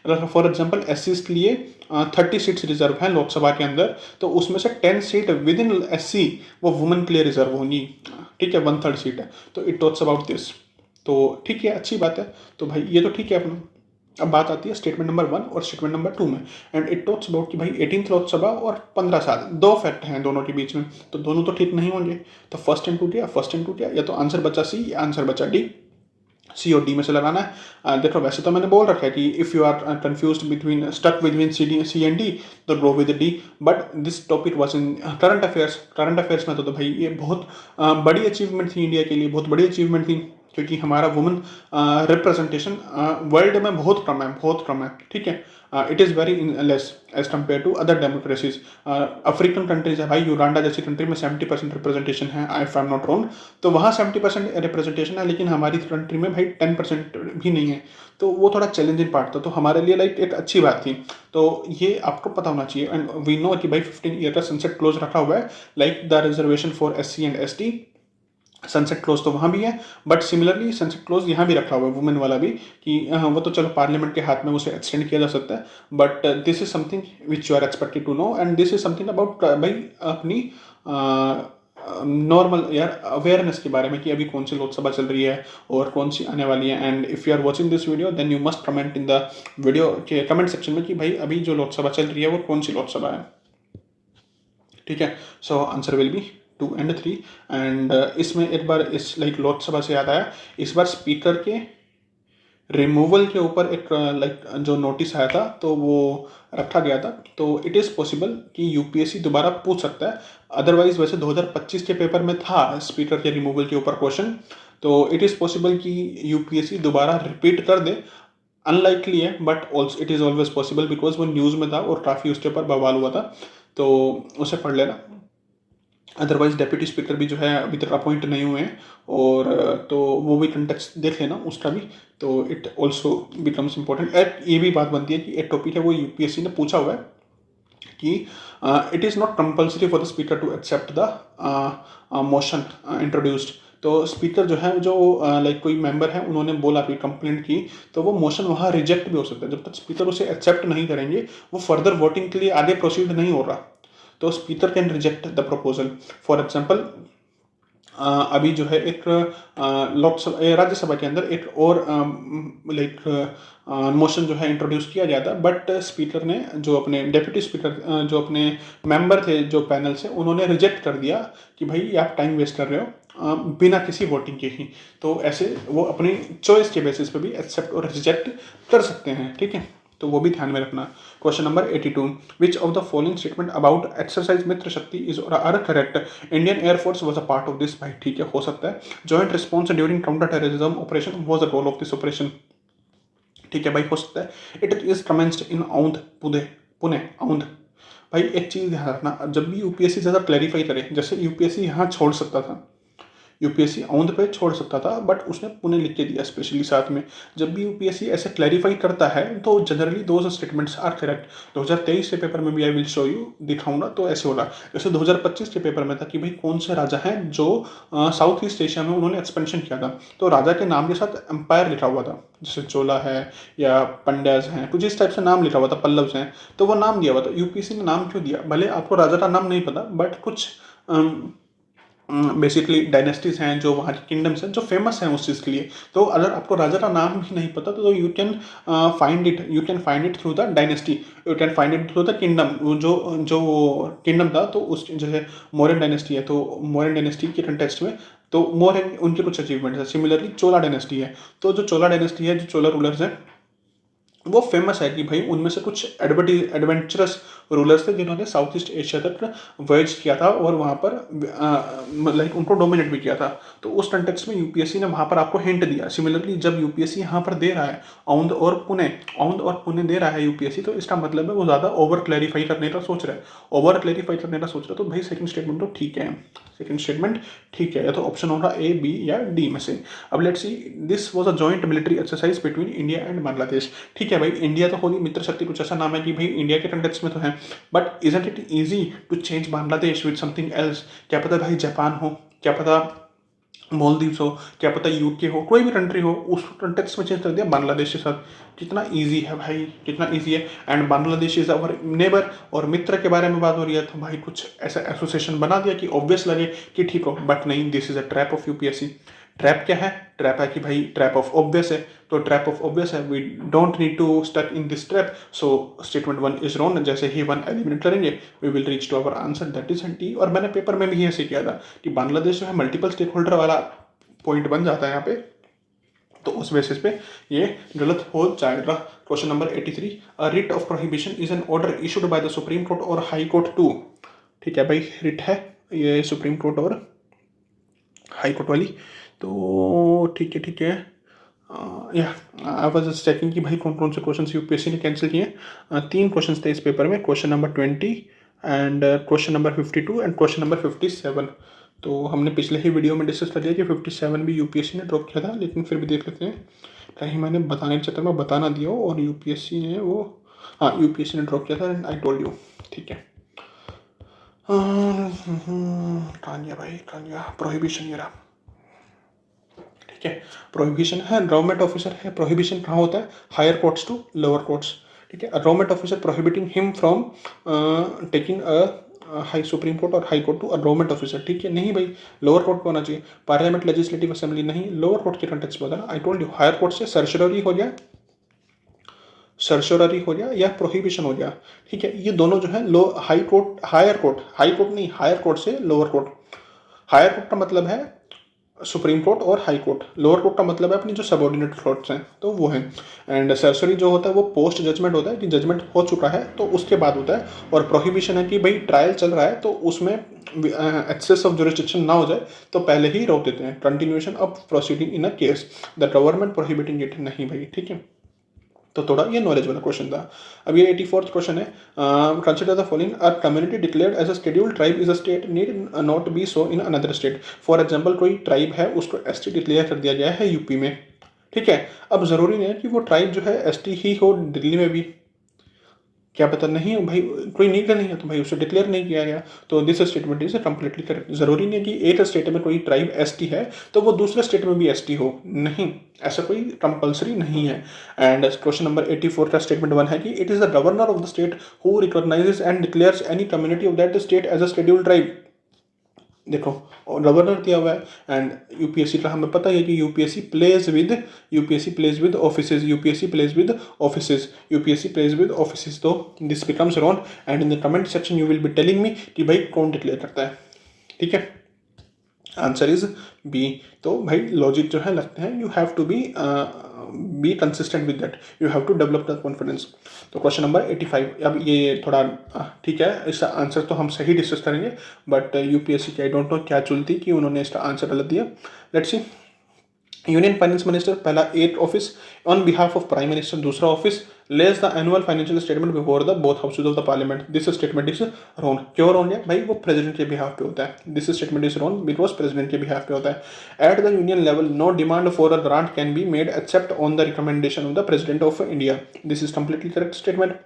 अगर फॉर एग्जांपल एससी के लिए 30 सीट्स रिजर्व हैं लोकसभा के अंदर, तो उसमें से 10 सीट विद इन एससी वो वुमेन के लिए रिजर्व होंगी। ठीक है, 1/3 सीट है, तो इट टॉक्स अबाउट दिस। तो ठीक है, अच्छी बात है। तो भाई ये तो ठीक है अपना। अब बात आती है स्टेटमेंट नंबर 1 और स्टेटमेंट नंबर 2 में, एंड इट टॉक्स अबाउट कि भाई 18th लोकसभा और 15 साल, दो फैक्ट हैं दोनों के बीच में, तो दोनों तो ठीक नहीं होंगे। तो फर्स्ट एंड टूट गया, फर्स्ट एंड टूट गया, या तो आंसर बचा सी या आंसर बचा डी। सी और डी में से लगाना है। देखो वैसे तो मैंने बोल रखा है कि if you are confuse between stuck between C and D तो go with D, but this topic was in current affairs. Current affairs में तो भाई ये बहुत बड़ी अचीवमेंट थी इंडिया के लिए, बहुत बड़ी अचीवमेंट थी, क्योंकि हमारा वुमेन रिप्रेजेंटेशन वर्ल्ड में बहुत कम है, बहुत कम है। ठीक है, it is very less as compare to other democracies. African countries है भाई, यूगांडा जैसी कंट्री में 70% रिप्रेजेंटेशन है, if I am not wrong. तो वहाँ 70% रिप्रेजेंटेशन है, लेकिन हमारी कंट्री में भाई 10% भी नहीं है। तो वो थोड़ा चैलेंजिंग पार्ट था, तो हमारे लिए लाइक एक अच्छी बात थी। तो ये आपको पता होना चाहिए। एंड वी नो कि भाई 15 ईयर का सनसेट क्लोज रखा हुआ है, like the reservation for SC and ST. Sunset close तो वहाँ भी है, बट सिमिलरली सनसेट क्लोज यहाँ भी रखा हुआ है वुमेन वाला भी, कि वो तो चलो पार्लियामेंट के हाथ में उसे एक्सटेंड किया जा सकता है, but this is something which you are expected to know, and this is something about भाई अपनी नॉर्मल यार अवेयरनेस के बारे में कि अभी कौन सी लोकसभा चल रही है और कौन सी आने वाली है। And if you are watching this video then you must comment in the video के कमेंट सेक्शन में कि भाई अभी जो लोकसभा चल रही है वो कौन सी लोकसभा है। ठीक है, so answer will B 2 and 3। And इसमें एक बार इस लाइक लोकसभा से याद आया, इस बार स्पीकर के रिमूवल के ऊपर एक लाइक जो नोटिस आया था तो वो रखा गया था। तो इट इज़ पॉसिबल कि यूपीएससी दोबारा पूछ सकता है। अदरवाइज वैसे 2025 के पेपर में था स्पीकर के रिमूवल के ऊपर क्वेश्चन, तो इट इज़ पॉसिबल कि यूपीएससी दोबारा रिपीट कर दे। अनलाइकली है, but also it is always possible, because वो न्यूज़ में था और काफ़ी उसके ऊपर बवाल हुआ था, तो उसे पढ़ लेना। अदरवाइज डेप्यूटी स्पीकर भी जो है अभी तक अपॉइंट नहीं हुए हैं, और तो वो भी कंटेक्स्ट देख लेना उसका भी, तो इट ऑल्सो बिकम्स इम्पोर्टेंट। ये भी बात बनती है कि एक टॉपिक है वो यूपीएससी ने पूछा हुआ है कि it is not compulsory for the speaker to accept the motion introduced. तो स्पीकर जो है, जो लाइक कोई मेंबर है उन्होंने बोला कोई कंप्लेंट की, तो वो मोशन वहाँ रिजेक्ट भी हो सकता है। जब तक स्पीकर उसे एक्सेप्ट नहीं करेंगे वो फर्दर वोटिंग के लिए आगे प्रोसीड नहीं हो रहा, तो speaker can reject the proposal. For example अभी जो है एक लोकसभा राज्यसभा के अंदर एक और लाइक मोशन जो है इंट्रोड्यूस किया गया था, बट स्पीकर ने जो अपने डेप्यूटी स्पीकर जो अपने मेंबर थे जो पैनल से, उन्होंने रिजेक्ट कर दिया कि भाई आप टाइम वेस्ट कर रहे हो बिना किसी वोटिंग के ही। तो ऐसे वो अपनी चॉइस के बेसिस पे भी एक्सेप्ट और रिजेक्ट कर सकते हैं। ठीक है, तो वो भी ध्यान में रखना। Question number 82, which of the following statement about exercise Mitra Shakti is are correct? Indian Air Force was a part of this. भाई ठीक है, हो सकता है। Joint response during counter terrorism operation was the role of this operation. ठीक है भाई, हो सकता है। It is commenced in Aundh Pune Aundh. भाई एक चीज़ ध्यान रखना, जब भी यूपीएससी ज़्यादा क्लैरिफाई करे, जैसे यूपीएससी यहाँ छोड़ सकता था, यूपीएससी औंध पे छोड़ सकता था, बट उसने पुणे लिख के दिया स्पेशली साथ में। जब भी यूपीएससी ऐसे क्लैरिफाई करता है तो generally those statements are correct. 2023 के पेपर में भी आई विल शो यू, दिखाऊंगा, तो ऐसे होगा। जैसे 2025 के पेपर में था कि भाई कौन से राजा हैं जो साउथ ईस्ट एशिया में उन्होंने एक्सपेंशन किया था, तो राजा के नाम के साथ एम्पायर लिखा हुआ था, जैसे चोला है या पंड्याज हैं, कुछ इस टाइप से नाम लिखा हुआ था, पल्लव्स हैं, तो वो नाम दिया हुआ था। यूपीएससी ने नाम क्यों दिया? भले आपको राजा का नाम नहीं पता, बट कुछ बेसिकली डायनेस्टीज हैं, जो वहाँ की किंगडम्स हैं जो फेमस हैं उस चीज़ के लिए। तो अगर आपको राजा का नाम भी नहीं पता तो you can find it through the dynasty, you can find it through the kingdom. जो जो किंगडम था, तो उस जैसे मौर्यन डायनेस्टी है, तो मौर्यन डायनेस्टी के कंटेक्स्ट में तो मौर्यन उनके कुछ अचीवमेंट्स है। सिमिलरली चोला डायनेस्टी है, तो जो चोला डायनेस्टी है, जो चोला रूलर्स हैं, वो फेमस है कि भाई उनमें से कुछ एडवेंचरस रूलर्स थे जिन्होंने साउथ ईस्ट एशिया तक वॉयज किया था और वहाँ पर लाइक उनको डोमिनेट भी किया था। तो उस कंटेक्स्ट में यूपीएससी ने वहाँ पर आपको हिंट दिया। सिमिलरली जब यूपीएससी यहाँ पर दे रहा है औंध और पुणे दे रहा है यूपीएससी, तो इसका मतलब है वो ज़्यादा ओवर क्लैरिफाई करने का सोच रहा है। ओवर क्लैरिफाई करने का सोच रहा है, तो भाई सेकंड स्टेटमेंट तो ठीक है, सेकंड स्टेटमेंट ठीक है, या तो ऑप्शन होगा ए, बी या डी में से। अब let's see, this was a joint military exercise between India and Bangladesh. ठीक है भाई, इंडिया तो होगी मित्र शक्ति, कुछ ऐसा नाम है कि भाई इंडिया के कंटेक्स्ट में तो है, but isn't it easy to change Bangladesh with something else? क्या पता भाई जापान हो, क्या पता मालदीव्स हो, क्या पता यूके हो, कोई भी कंट्री हो, उस कंटेक्स्ट में चेंज कर दिया बांग्लादेश के साथ। कितना इजी है भाई, कितना इजी है। And Bangladesh is our neighbour, और मित्र के बारे में बात हो रही है, तो भाई कुछ ऐसा एसोसिएशन बना दिया कि ऑब्वियस लगे कि ठीक हो, बट नहीं, this is a trap of UPSC. Trap क्या है? ट्रैप है कि भाई ट्रैप ऑफ ऑब्वियस है, तो ट्रैप ऑफ ऑब्वियस है, we don't need to stuck in this trap. So statement 1 is wrong. जैसे ही 1 एलिमिनेट करेंगे we will reach to our answer, that is D. और मैंने पेपर में भी ऐसे किया था कि बांग्लादेश जो है मल्टीपल स्टेक होल्डर वाला पॉइंट बन जाता है यहाँ पे, तो उस बेसिस पे ये गलत हो जाएगा। Question number 83, a writ of prohibition is an order issued by the supreme court और हाई कोर्ट टू। ठीक है भाई, रिट है ये सुप्रीम कोर्ट और हाई कोर्ट वाली, तो ठीक है ठीक है। या आई वाज जस्ट चेकिंग कि भाई कौन कौन से क्वेश्चन यूपीएससी ने कैंसिल किए। 3 क्वेश्चन थे इस पेपर में, question number 20 and question number 52 and question number 57। तो हमने पिछले ही वीडियो में डिस्कस कर लिया कि 57 भी यूपीएससी ने ड्रॉप किया था, लेकिन फिर भी देख लेते हैं, कहीं मैंने बताने के चक्कर में बता ना दिया हो और यूपीएससी ने वो, हाँ यूपीएससी ने ड्रॉप किया था एंड आई टोल्ड यू। ठीक है, तानिया भाई तानिया, प्रोहिबिशन ये रहा। ठीक है, प्रोहिबिशन है, गवर्नमेंट ऑफिसर है, प्रोहिबिशन कहाँ होता है? Higher courts to lower courts. ठीक है, government officer prohibiting him from taking a high supreme court और high court to a government officer. ठीक है, नहीं भाई लोअर कोर्ट को होना चाहिए, पार्लियामेंट लेजिस्लेटिव असेंबली नहीं, लोअर कोर्ट के कंटेक्स्ट में होता है। I told you, higher court से सर्शररी हो जाए, सर्शररी हो जाए या प्रोहिबिशन हो जाए। ठीक है, ये दोनों जो है लो हाई कोर्ट, हाई कोर्ट नहीं, हायर कोर्ट से लोअर कोर्ट। हायर कोर्ट का मतलब है सुप्रीम कोर्ट और हाई कोर्ट, लोअर कोर्ट का मतलब है अपनी जो सबऑर्डिनेट कोर्ट्स हैं, तो वो है। एंड सर्सरी जो होता है वो पोस्ट जजमेंट होता है कि जजमेंट हो चुका है तो उसके बाद होता है। और प्रोहिबिशन है कि भाई ट्रायल चल रहा है तो उसमें एक्सेस ऑफ जुरिस्डिक्शन ना हो जाए तो पहले ही रोक देते हैं, continuation of proceeding in a case the government prohibiting it. नहीं भाई, ठीक है, तो थोड़ा ये नॉलेज वाला क्वेश्चन था। अब ये 84th क्वेश्चन है, consider the following, a community declared as a scheduled tribe is a state need not be so in another state. For example, कोई ट्राइब है उसको एसटी डिक्लेयर कर दिया गया है यूपी में। ठीक है, अब जरूरी नहीं है कि वो ट्राइब जो है एसटी ही हो दिल्ली में भी, क्या पता नहीं हो भाई, कोई नीड नहीं है तो भाई उसे डिक्लेयर नहीं किया गया, तो this statement is completely correct. जरूरी नहीं है कि एक स्टेट में कोई ट्राइब एसटी है तो वो दूसरे स्टेट में भी एसटी हो, नहीं, ऐसा कोई कंपलसरी नहीं है। एंड क्वेश्चन नंबर 84 का स्टेटमेंट 1 है कि it is the governor of the state who recognizes and declares any community of that state as a scheduled tribe. देखो, और गवर्नर दिया हुआ है, एंड यूपीएससी का हमें पता है कि यूपीएससी प्लेज विद ऑफिसेज, तो this becomes wrong. And in the comment section you will be telling me कि भाई कौन डिक्लेयर करता है। ठीक है, आंसर इज बी। तो भाई लॉजिक जो है लगते हैं, you have to be consistent with that, you have to develop the confidence. तो क्वेश्चन नंबर 85, अब ये थोड़ा ठीक है, इसका आंसर तो हम सही डिस्कस करेंगे, बट यूपीएससी की आई डोंट नो क्या चुनती कि उन्होंने इसका आंसर गलत दिया। Let's see, union finance minister पहला एक office, on behalf of prime minister दूसरा office, lays the annual financial statement before the both houses of the parliament. This statement is wrong. क्यों रॉन्ग है भाई? वो प्रेसिडेंट के बिहाफ पे होता है। This statement is wrong because president के बिहाफ पे होता है। At the union level no demand for a grant can be made except on the recommendation of the president of India. This is completely correct statement.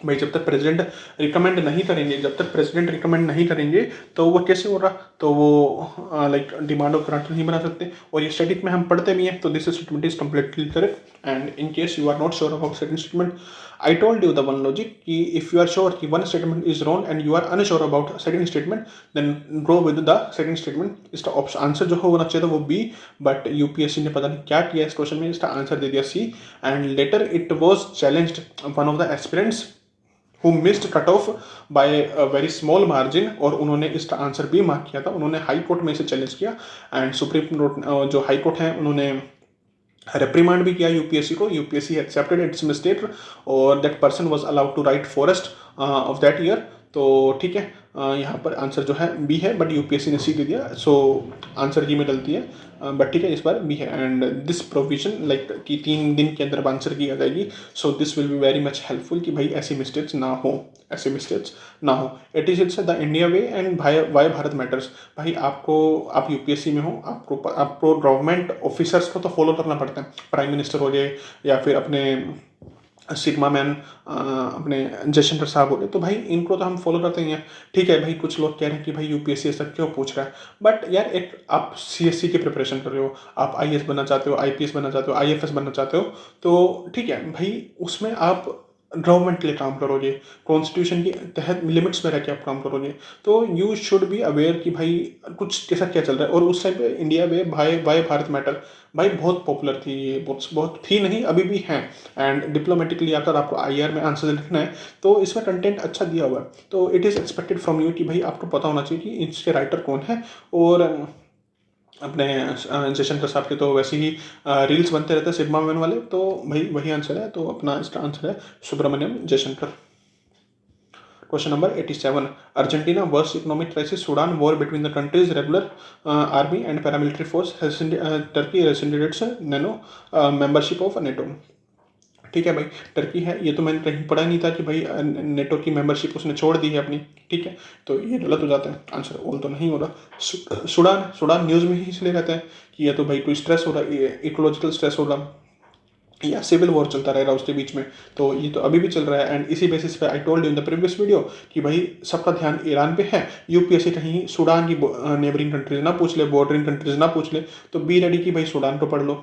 भाई जब तक president recommend नहीं करेंगे, जब तक प्रेसिडेंट रिकमेंड नहीं करेंगे तो वो कैसे हो रहा, तो वो लाइक डिमांड ऑफ ग्रांट नहीं बना सकते। और ये स्टडी में हम पढ़ते भी हैं, तो this statement is completely correct. And in case you are not sure about second statement, I told you the one logic कि इफ यू आर श्योर कि one statement is wrong and you are unsure about second statement, then go with the second statement. इसका option answer जो होना चाहिए था वो B, but UPSC ने पता नहीं क्या किया इस क्वेश्चन में, इसका आंसर दे दिया C. And later it was challenged one of the aspirants who missed cut off by a very small margin, और उन्होंने इसका आंसर भी मार्क किया था। उन्होंने हाई कोर्ट में इसे चैलेंज किया एंड सुप्रीम कोर्ट जो हाई कोर्ट है उन्होंने रिप्रीमांड भी किया यूपीएससी को। यूपीएससी एक्सेप्टेड इट्स मिस्टेक और that person was allowed to write forest of that year. तो ठीक है, यहाँ पर आंसर जो है बी है, बट यूपीएससी ने सी दे दिया, सो आंसर की में डलती है, बट ठीक है इस बार बी है। एंड दिस प्रोविजन लाइक कि 3 दिन के अंदर आंसर की आ जाएगी, so this will be very much helpful कि भाई ऐसी मिस्टेक्स ना हो, ऐसे मिस्टेक्स ना हो। It is the India way and why Bharat matters. भाई आप यूपीएससी में हो, आपको गवर्नमेंट ऑफिसर्स को तो फॉलो करना पड़ता है, प्राइम मिनिस्टर हो गए या फिर अपने सिग्मा मैन अपने जयशंकर साहब हो गए, तो भाई इनको तो हम फॉलो करते ही हैं। ठीक है भाई, कुछ लोग कह रहे हैं कि भाई यूपीएससी ऐसा क्यों पूछ रहा है, बट यार एक आप सीएससी की प्रिपरेशन कर रहे हो, आप आईएएस बनना चाहते हो, आईपीएस बनना चाहते हो, आईएफएस बनना चाहते हो, तो ठीक है भाई उसमें आप गवर्नमेंट के लिए काम करोगे, कॉन्स्टिट्यूशन के तहत लिमिट्स में रह के आप काम करोगे, तो यू शुड बी अवेयर कि भाई कुछ कैसा क्या चल रहा है। और उस टाइम पे इंडिया में बाय भारत मैटर भाई बहुत पॉपुलर थी, ये बहुत थी नहीं, अभी भी हैं। एंड डिप्लोमेटिकली अगर आपको आईआर में आंसर लिखना है तो इसमें कंटेंट अच्छा दिया हुआ है, तो it is expected from you कि भाई आपको पता होना चाहिए कि इसके राइटर कौन है। और अपने जयशंकर साहब के तो वैसे ही रील्स बनते रहते हैं सिग्मा मैन वाले, तो भाई वही आंसर है, तो अपना इसका आंसर है Subramaniam Jaishankar. Question number 87. Argentina worst economic crisis. Sudan war between the countries. Regular army and paramilitary force. Turkey rescinded its NATO membership of NATO. ठीक है भाई, टर्की है, ये तो मैंने कहीं पढ़ा नहीं था कि भाई नेटो की मेंबरशिप उसने छोड़ दी है अपनी। ठीक है, तो ये गलत हो जाता है, आंसर ऑल तो नहीं हो रहा। सुडान न्यूज़ में ही इसलिए रहता है कि या तो भाई कोई स्ट्रेस हो रहा है, इकोलॉजिकल स्ट्रेस हो रहा या सिविल वॉर चलता रहेगा उसके बीच में, तो ये तो अभी भी चल रहा है। एंड इसी बेसिस पे आई told you in the previous video कि भाई सबका ध्यान ईरान पे है, यूपीएससी कहीं सूडान की नेबरिंग कंट्रीज ना पूछ ले, बॉर्डरिंग कंट्रीज ना पूछ ले, तो बी रेडी कि भाई सूडान को पढ़ लो।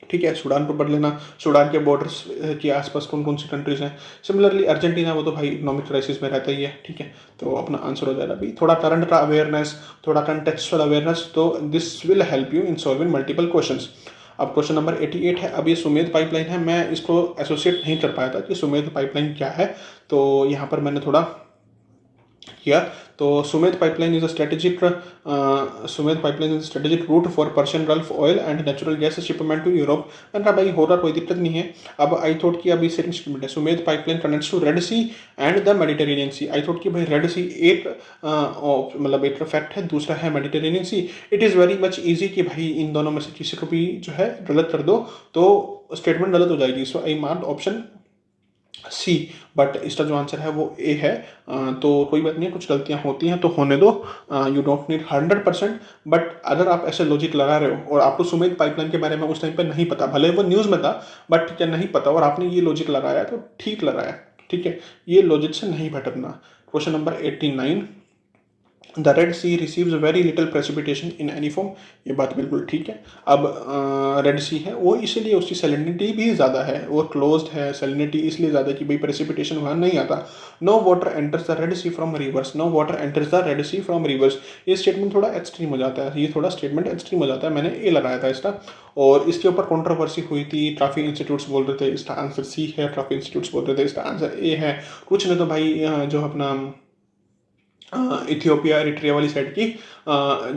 ठीक है, सूडान को पढ़ लेना, सूडान के बॉर्डर्स के आसपास कौन कौन सी कंट्रीज हैं। सिमिलरली अर्जेंटीना, वो तो भाई इकोनॉमिक क्राइसिस में रहता ही है। ठीक है, तो अपना आंसर हो जाएगा भी। थोड़ा करंट का अवेयरनेस, थोड़ा कंटेक्चुअल अवेयरनेस, तो this will help you in solving multiple questions. अब क्वेश्चन नंबर 88 है। अब ये सुमेध पाइपलाइन है, मैं इसको एसोसिएट नहीं कर पाया था कि सुमेध पाइपलाइन क्या है, तो यहाँ पर मैंने थोड़ा किया। तो Sumed pipeline is a strategic route for Persian Gulf oil and natural gas shipment to Europe. मैंने कहा भाई हो रहा, कोई दिक्कत नहीं है। अब आई थॉट कि अभी सेकंड स्टेटमेंट है, Sumed pipeline connects to Red Sea and the Mediterranean Sea. I thought कि भाई रेड सी एक मतलब एक फैक्ट है, दूसरा है Mediterranean Sea. It is very much easy कि भाई इन दोनों में से किसी को भी जो है गलत कर दो तो स्टेटमेंट गलत हो जाएगी। So I mark option C, but इसका जो आंसर है वो ए है। तो कोई बात नहीं है, कुछ गलतियां होती हैं तो होने दो, यू डोंट नीड 100%। बट अगर आप ऐसे लॉजिक लगा रहे हो और आपको सुमेध पाइपलाइन के बारे में उस टाइम पे नहीं पता, भले वो न्यूज़ में था बट क्या नहीं पता, और आपने ये लॉजिक लगाया तो ठीक लगाया। ठीक है, ये लॉजिक से नहीं भटकना। Question number 89। The Red Sea receives very little precipitation in any form. ये बात बिल्कुल ठीक है। अब रेड सी है वो इसलिए उसकी सैलिनिटी भी ज़्यादा है, वो क्लोज्ड है, सैलिनिटी इसलिए ज़्यादा कि भाई प्रेसिपिटेशन वहाँ नहीं आता। No water enters the Red Sea from rivers. No water enters the Red Sea from rivers. ये स्टेटमेंट थोड़ा एक्सट्रीम हो जाता है, ये थोड़ा स्टेटमेंट एक्सट्रीम हो जाता है, मैंने ए लगाया था इसका, और इसके ऊपर कंट्रोवर्सी हुई थी। काफ़ी इंस्टीट्यूट्स बोल रहे थे इसका आंसर सी है, काफ़ी इंस्टीट्यूट्स बोल रहे थे इसका आंसर ए है, कुछ ने तो भाई जो अपना इथियोपिया एरिट्रिया वाली साइड की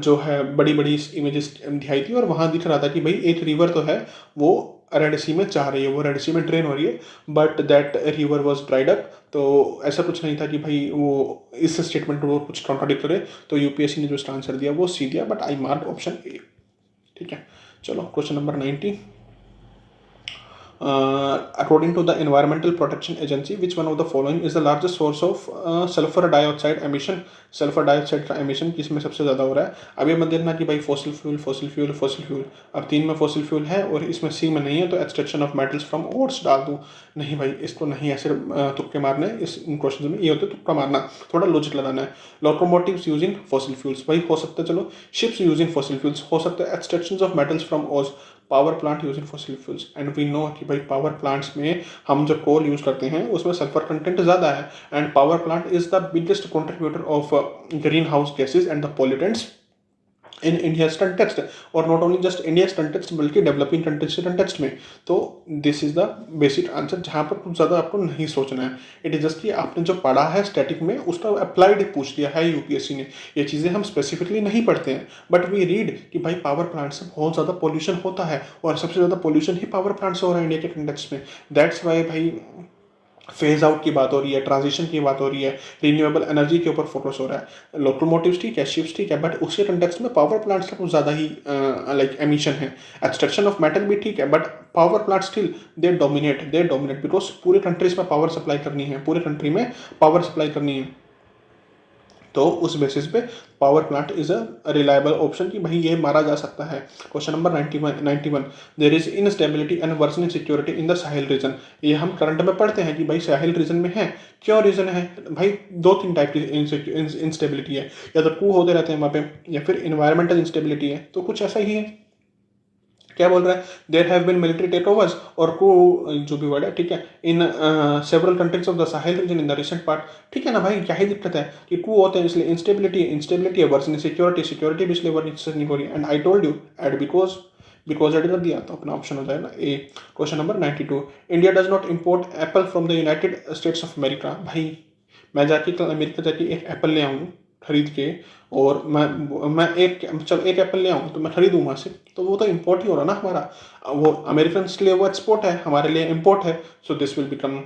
जो है बड़ी बड़ी इमेजेस दिखाई थी, और वहाँ दिख रहा था कि भाई एक रिवर तो है वो रेड सी में जा रही है, वो रेड सी में ड्रेन हो रही है, but that river was dried up. तो ऐसा कुछ नहीं था कि भाई वो इस स्टेटमेंट को कुछ कॉन्ट्राडिक्ट करे, तो यूपीएससी ने जो इसका आंसर दिया वो सी दिया, but I mark option A. ठीक है, चलो question number 90। According to the environmental protection agency which one of the following is the largest source of sulphur dioxide emission. Sulphur dioxide का एमिशन किसमें सबसे ज़्यादा हो रहा है? अब ये मत देखना कि भाई fossil fuel fossil fuel fossil fuel, अब 3 में फॉसिल फ्यूल है और इसमें सी में नहीं है तो extraction of metals from ores डाल दूँ। नहीं भाई, इसको नहीं ऐसे तुक्के मारने, इस क्वेश्चन में ये होते तुक्का मारना, थोड़ा लॉजिक लगाना है। लोकोमोटिव्स यूजिंग फॉसिल फ्यूल्स, भाई हो सकता है चलो शिप्स यूजिंग फॉसिल फ्यूल्स, हो सकता है extraction of metals from ores, power plant using fossil fuels. And we know कि भाई पावर प्लांट्स में हम जो कोल यूज करते हैं उसमें सल्फर कंटेंट ज़्यादा है, and power plant is the biggest contributor of green house gases and the pollutants in India's context, और not only just India's context बल्कि डेवलपिंग कंटेक्स्ट में। तो this is the basic answer जहाँ पर कुछ ज़्यादा आपको नहीं सोचना है। इट इज जस्ट कि आपने जो पढ़ा है स्टैटिक में उसका अप्लाइड पूछ दिया है यूपीएससी ने। ये चीज़ें हम स्पेसिफिकली नहीं पढ़ते हैं, बट वी रीड कि भाई पावर प्लांट से बहुत ज़्यादा पॉल्यूशन होता है और सबसे ज़्यादा पॉल्यूशन ही पावर प्लांट से हो रहा है इंडिया के कंटेक्स्ट में। दैट्स वाई भाई फेज आउट की बात हो रही है, ट्रांजिशन की बात हो रही है, रिन्यूएबल एनर्जी के ऊपर फोकस हो रहा है। लोकोमोटिव्स ठीक है, शिप्स ठीक है, बट उसके कंटेक्स्ट में पावर प्लांट्स का कुछ ज़्यादा ही लाइक एमिशन है। एक्सट्रैक्शन ऑफ मेटल भी ठीक है, but power plant still they dominate because पूरे कंट्रीज में पावर सप्लाई करनी है, पूरे कंट्री में पावर सप्लाई करनी है। तो उस बेसिस पे power plant is a reliable option कि भाई ये मारा जा सकता है। Question number 91, there is instability and worsening security in the Sahel region. ये हम करंट में पढ़ते हैं कि भाई साहिल रीजन में है, क्यों रीजन है भाई? 2-3 टाइप की इंस्टेबिलिटी है, या तो coup होते रहते हैं वहाँ पे, या फिर इन्वायरमेंटल इंस्टेबिलिटी है। तो कुछ ऐसा ही है। क्या बोल रहा है? There have been military takeovers और को जो भी वर्ड है ठीक है, in several countries of the Sahel region in the recent part. ठीक है ना भाई, क्या ही दिक्कत है कि कू होते हैं इसलिए इंस्टेबिलिटी है, वर्सेनिंग सिक्योरिटी भी इसलिए वर्सेनिंग नहीं हो रही है। And I told you at because add कर दिया तो अपना ऑप्शन हो जाएगा A. Question number 92, India does not import apple from the United States of America. भाई मैं जाके अमेरिका जाके एक एप्पल ले आऊँ खरीद के, और मैं एक एप्पल ले आऊँ तो मैं खरीदूँ वहाँ से, तो वो तो इम्पोर्ट ही हो रहा ना हमारा। वो अमेरिकन के लिए वो एक्सपोर्ट है, हमारे लिए इम्पोर्ट है। सो दिस विल बिकम,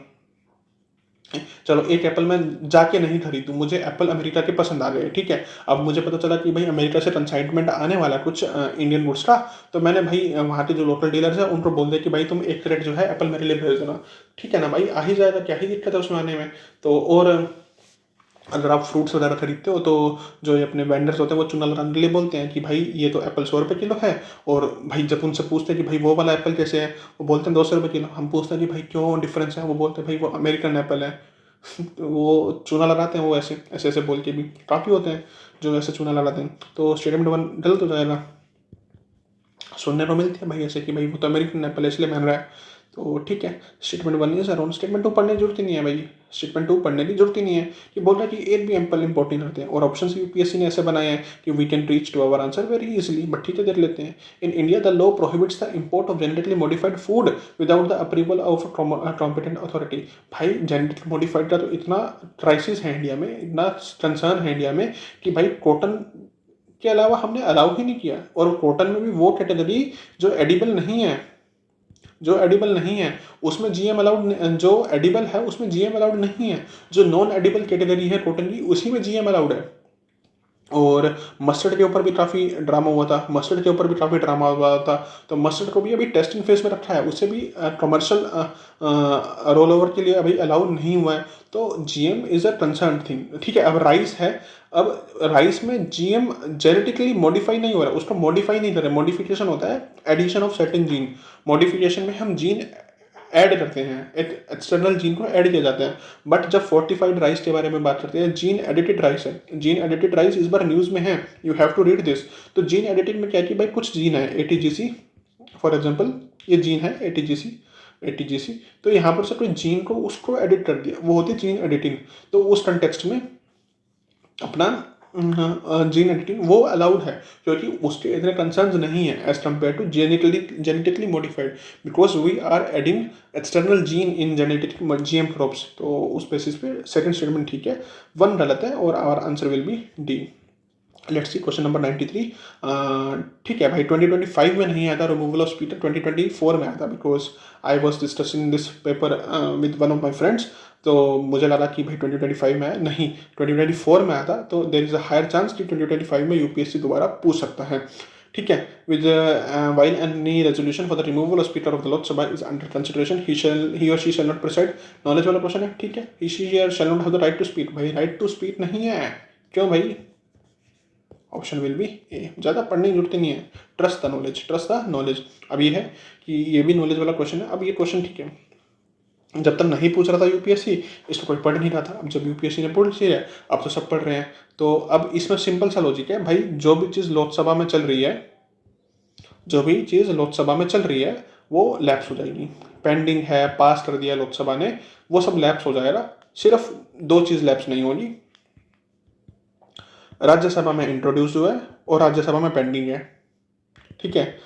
चलो एक एप्पल मैं जाके नहीं खरीदूँ, मुझे एप्पल अमेरिका के पसंद आ गए, ठीक है। अब मुझे पता चला कि भाई अमेरिका से कंसाइनमेंट आने वाला कुछ इंडियन गुड्स का, तो मैंने भाई वहाँ के जो लोकल डीलर्स हैं उनको बोल दिया कि भाई तुम एक क्रेट जो है एप्पल मेरे लिए भेज देना। ठीक है ना भाई, आ ही जाएगा, क्या ही दिक्कत है उसमें आने में। तो और अगर आप फ्रूट्स वगैरह खरीदते हो तो जो ये अपने वेंडर्स होते हैं वो चुना लगाने के लिए बोलते हैं कि भाई ये तो एप्पल 100 रुपये किलो है, और भाई जब उनसे पूछते हैं कि भाई वो वाला एप्पल कैसे है, वो बोलते हैं 200 रुपये किलो। हम पूछते हैं कि भाई क्यों डिफरेंस है, वो बोलते हैं भाई वो अमेरिकन एप्पल है। तो वो चूना लगाते हैं, वो ऐसे ऐसे ऐसे बोल के भी काफ़ी होते हैं जो ऐसे चूना लगाते हैं। तो स्टेटमेंट 1 गलत हो जाएगा। सुनने को मिलती है भाई ऐसे कि भाई वो तो अमेरिकन एप्पल है इसलिए महंगा रहा है। तो ठीक है, स्टेटमेंट 1 इज अराउंड। स्टेटमेंट 2 पढ़ने की जरूरत ही नहीं है भाई, स्टेटमेंट 2 पढ़ने की जरूरत ही नहीं है। कि बोल रहा है कि एक भी एम्पल इंपॉर्ट नहीं करते हैं, और ऑप्शन यूपीएससी ने ऐसे बनाए हैं कि we can reach to our answer very easily, but ठीक है देख लेते हैं। In India the law prohibits the import of genetically modified food without the approval of competent authority. भाई जेनेटिकली मॉडिफाइड का तो इतना क्राइसिस है इंडिया में, इतना कंसर्न है इंडिया में कि भाई कॉटन के अलावा हमने अलाउ ही नहीं किया, और कॉटन में भी वो कैटेगरी जो एडिबल नहीं है, उसमें जीएम अलाउड, जो एडिबल है उसमें जीएम अलाउड नहीं है। जो नॉन एडिबल कैटेगरी है कॉटन की उसी में जीएम अलाउड है। और मस्टर्ड के ऊपर भी काफ़ी ड्रामा हुआ था, तो मस्टर्ड को भी अभी टेस्टिंग फेज में रखा है, उसे भी कमर्शियल रोल ओवर के लिए अभी अलाउ नहीं हुआ है। तो GM is a concern thing, ठीक है। अब राइस है, अब राइस में जीएम जेनेटिकली मॉडिफाई नहीं हो रहा है, उसको मॉडिफाई नहीं कर रहे। मॉडिफिकेशन होता है addition of certain gene, modification में हम जीन ऐड करते हैं, एक एक्सटर्नल जीन को ऐड किया जाता है। बट जब फोर्टिफाइड राइस के बारे में बात करते हैं, जीन एडिटेड राइस है, जीन एडिटेड राइस इस बार न्यूज़ में है, you have to read this. तो जीन एडिटेड में क्या है कि भाई कुछ जीन है एटीजीसी, फॉर एग्जांपल ये जीन है एटीजीसी, तो यहाँ पर से कोई जीन को उसको एडिट कर दिया, वो होती है जीन एडिटिंग। तो उस कंटेक्स्ट में अपना जीन एडिटिंग वो अलाउड है, क्योंकि उसके इतने कंसर्न्स नहीं है as compare to genetically modified, because we are adding external gene in genetic GM crops. तो उस बेसिस पे सेकंड स्टेटमेंट ठीक है, 1 गलत है, और our answer will be D. Let's see question number 93। ठीक है भाई, 2025 में नहीं आया था रिमूवल ऑफ स्पीकर, 2024 में आया था, because I was discussing this paper with one of my friends. तो मुझे लगा कि भाई 2025 में आया, नहीं 2024 में आया था। तो there is a higher chance कि 2025 में यूपीएससी दोबारा पूछ सकता है। ठीक है, with while any resolution for the removal of speaker of the Lok Sabha is under consideration, he or she shall not preside। Knowledge वाला क्वेश्चन है, ठीक है, he she or shall not have the right to speak। भाई right to speak नहीं है, क्यों भाई? Option will be ए। ज़्यादा पढ़ने की जरूरत नहीं है, trust the knowledge, trust the knowledge. अब ये है कि ये भी नॉलेज वाला क्वेश्चन है। अब ये क्वेश्चन ठीक है, जब तक नहीं पूछ रहा था यूपीएससी, इसको कोई पढ़ नहीं रहा था। अब जब यूपीएससी ने पूछ लिया, अब तो सब पढ़ रहे हैं। तो अब इसमें सिंपल सा लॉजिक है भाई, जो भी चीज़ लोकसभा में चल रही है, जो भी चीज़ लोकसभा में चल रही है वो लैप्स हो जाएगी। पेंडिंग है, पास कर दिया लोकसभा ने, वो सब लैप्स हो जाएगा। सिर्फ दो चीज़ लैप्स नहीं होगी, राज्यसभा में इंट्रोड्यूस हुआ है और राज्यसभा में पेंडिंग है, ठीक है।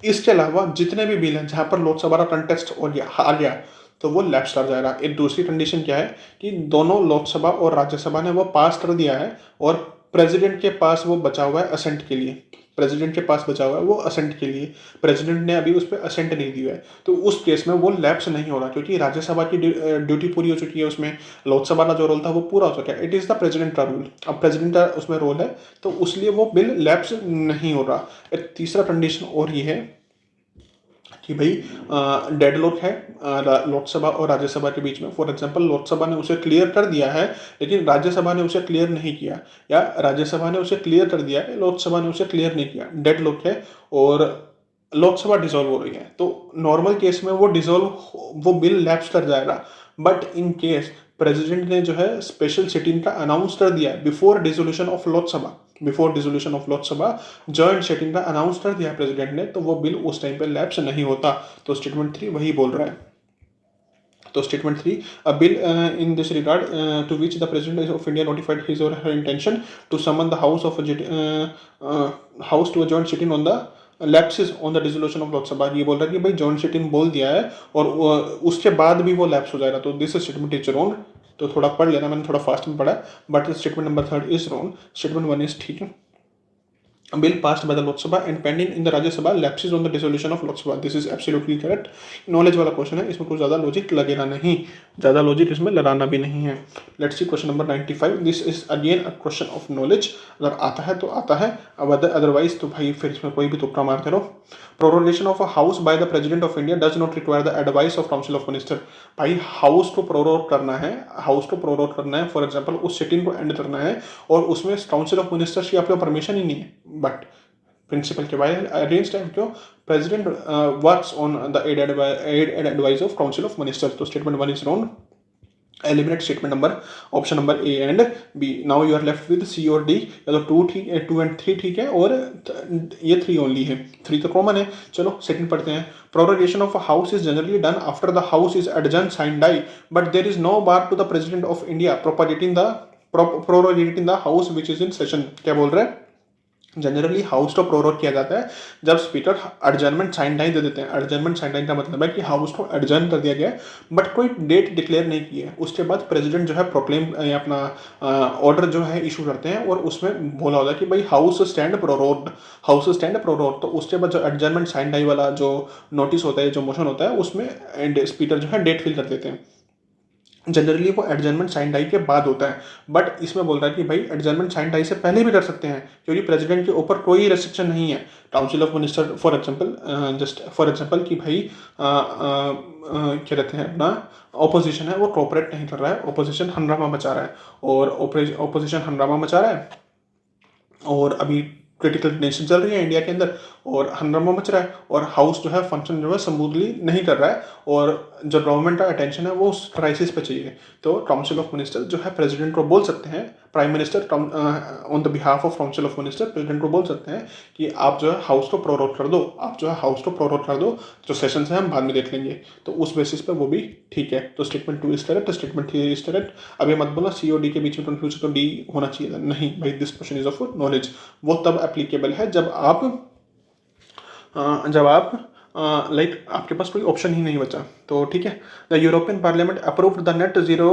इसके अलावा जितने भी बिल हैं जहां पर लोकसभा का कंटेस्ट और आ गया तो वो लैप्स कर जाएगा। एक दूसरी कंडीशन क्या है कि दोनों लोकसभा और राज्यसभा ने वो पास कर दिया है और प्रेसिडेंट के पास वो बचा हुआ है असेंट के लिए, प्रेसिडेंट के पास बचा हुआ है वो असेंट के लिए, प्रेसिडेंट ने अभी उस पर असेंट नहीं दिया है। तो उस केस में वो लैप्स नहीं हो रहा, क्योंकि राज्यसभा की ड्यूटी पूरी हो चुकी है, उसमें लोकसभा का जो रोल था वो पूरा हो चुका है। इट इज़ द प्रेसिडेंट का रूल, अब प्रेसिडेंट का उसमें रोल है, तो उसलिए वो बिल लैप्स नहीं हो रहा। एक तीसरा कंडीशन और ये है कि भाई डेडलॉक है लोकसभा और राज्यसभा के बीच में। फॉर एग्जांपल लोकसभा ने उसे क्लियर कर दिया है लेकिन राज्यसभा ने उसे क्लियर नहीं किया, या राज्यसभा ने उसे क्लियर कर दिया है, लोकसभा ने उसे क्लियर नहीं किया, डेडलॉक है और लोकसभा डिसॉल्व हो रही है। तो नॉर्मल केस में वो बिल लैप्स कर जाएगा। बट इन केस प्रेसिडेंट ने जो है स्पेशल सिटिंग का अनाउंस कर दिया है before dissolution of Lok Sabha, before dissolution of Lok Sabha joint setting का अनाउंस कर दिया प्रेसिडेंट ने, तो वो बिल उस टाइम पे लैप्स नहीं होता। तो स्टेटमेंट 3 वही बोल रहा है। तो statement 3, a bill in this regard to which the president of India notified his और her intention to summon the house to a joint sitting on the lapses on the dissolution of Lok Sabha. ये बोल रहा है कि भाई joint sitting बोल दिया है और उसके बाद भी वो लैप्स हो जाएगा। तो दिस स्टेटमेंट इज रॉन्ग। तो थोड़ा पढ़ लेना, मैंने थोड़ा फास्ट में पढ़ा, but statement number 3 is wrong. Statement 1 is ठीक है। A bill passed by the Lok Sabha and pending in the Rajya Sabha lapses on the dissolution of Lok Sabha. This is absolutely correct. Knowledge वाला question है, इसमें कुछ ज़्यादा logic लगेगा नहीं, ज़्यादा लॉजिक इसमें लगाना भी नहीं है। Let's see question number 95। This is again a question of knowledge. अगर आता है तो आता है, अब अदरवाइज तो भाई फिर इसमें कोई भी तुक्का मारते रहो। Prorogation of a house by the president of India does not require the advice of council of minister. भाई हाउस को प्रोरोग करना है, हाउस को प्रोरोग करना है, फॉर एग्जाम्पल उस सिटिंग को एंड करना है और उसमें काउंसिल ऑफ मिनिस्टर्स की आपको परमिशन ही नहीं है, बट प्रिंसिपल के बारे अगेंस्ट है क्यों? President works on the aid and advice of council of ministers. तो statement 1 is wrong. Eliminate statement number option number A and B. Now you are left with C और D. या तो 2 ठीक है, 2 एंड 3 ठीक है, और ये 3 ओनली है, 3 तो कॉमन है। चलो सेकंड पढ़ते हैं। Prorogation of a house is generally done after the house is adjourn sine die, but there is no bar to the president of India proroguing the house which is in session. क्या बोल रहे हैं? Generally house को prorogue किया जाता है जब speaker adjournment sign dine दे देते हैं। एडजर्नमेंट साइन डाइन का मतलब है कि हाउस को एडजर्न कर दिया गया है बट कोई डेट डिक्लेयर नहीं की है। उसके बाद प्रेसिडेंट जो है प्रोक्लेम अपना ऑर्डर जो है इशू करते हैं और उसमें बोला होता है कि भाई हाउस स्टैंड प्रोरोग्ड, हाउस स्टैंड प्रोरोग्ड। तो उसके बाद जो एडजर्नमेंट साइन डाइन वाला जो नोटिस होता है, जो मोशन होता है, उसमें स्पीकर जो है डेट फिल कर देते हैं। जनरली वो एडजर्नमेंट साइन डाई के बाद होता है, बट इसमें बोल रहा है कि भाई एडजर्नमेंट साइन डाई से पहले भी कर सकते हैं क्योंकि प्रेसिडेंट के ऊपर कोई रेस्ट्रिक्शन नहीं है। Council of minister for example, just for example कि भाई क्या कहते हैं, अपना ऑपोजिशन है वो कोऑपरेट नहीं कर रहा है, ऑपोजिशन हंगामा मचा रहा है, और ऑपोजिशन हंगामा मचा रहा है और अभी क्रिटिकल कंडीशन चल रही है इंडिया के अंदर और हंगामा मच रहा है और हाउस जो है फंक्शन जो है स्मूथली नहीं कर रहा है और जो गवर्नमेंट का अटेंशन है वो उस क्राइसिस पे चाहिए। तो काउंसिल ऑफ मिनिस्टर जो है प्रेसिडेंट को बोल सकते हैं, prime minister on the behalf of council of minister president को बोल सकते हैं कि आप जो है हाउस को प्रोरोग कर दो, आप जो है हाउस को प्रोरोग कर दो, जो सेशन है हम बाद में देख लेंगे। तो उस बेसिस पे वो भी ठीक है। तो statement 2 is correct, statement 3 is correct. अभी मत बोला सी और डी के बीच में कंफ्यूज, तो डी होना चाहिए था। नहीं भाई, this question is of knowledge. वो तब एप्लीकेबल है जब आप लाइक आपके पास कोई ऑप्शन ही नहीं बचा। तो ठीक है। The European Parliament approved the net zero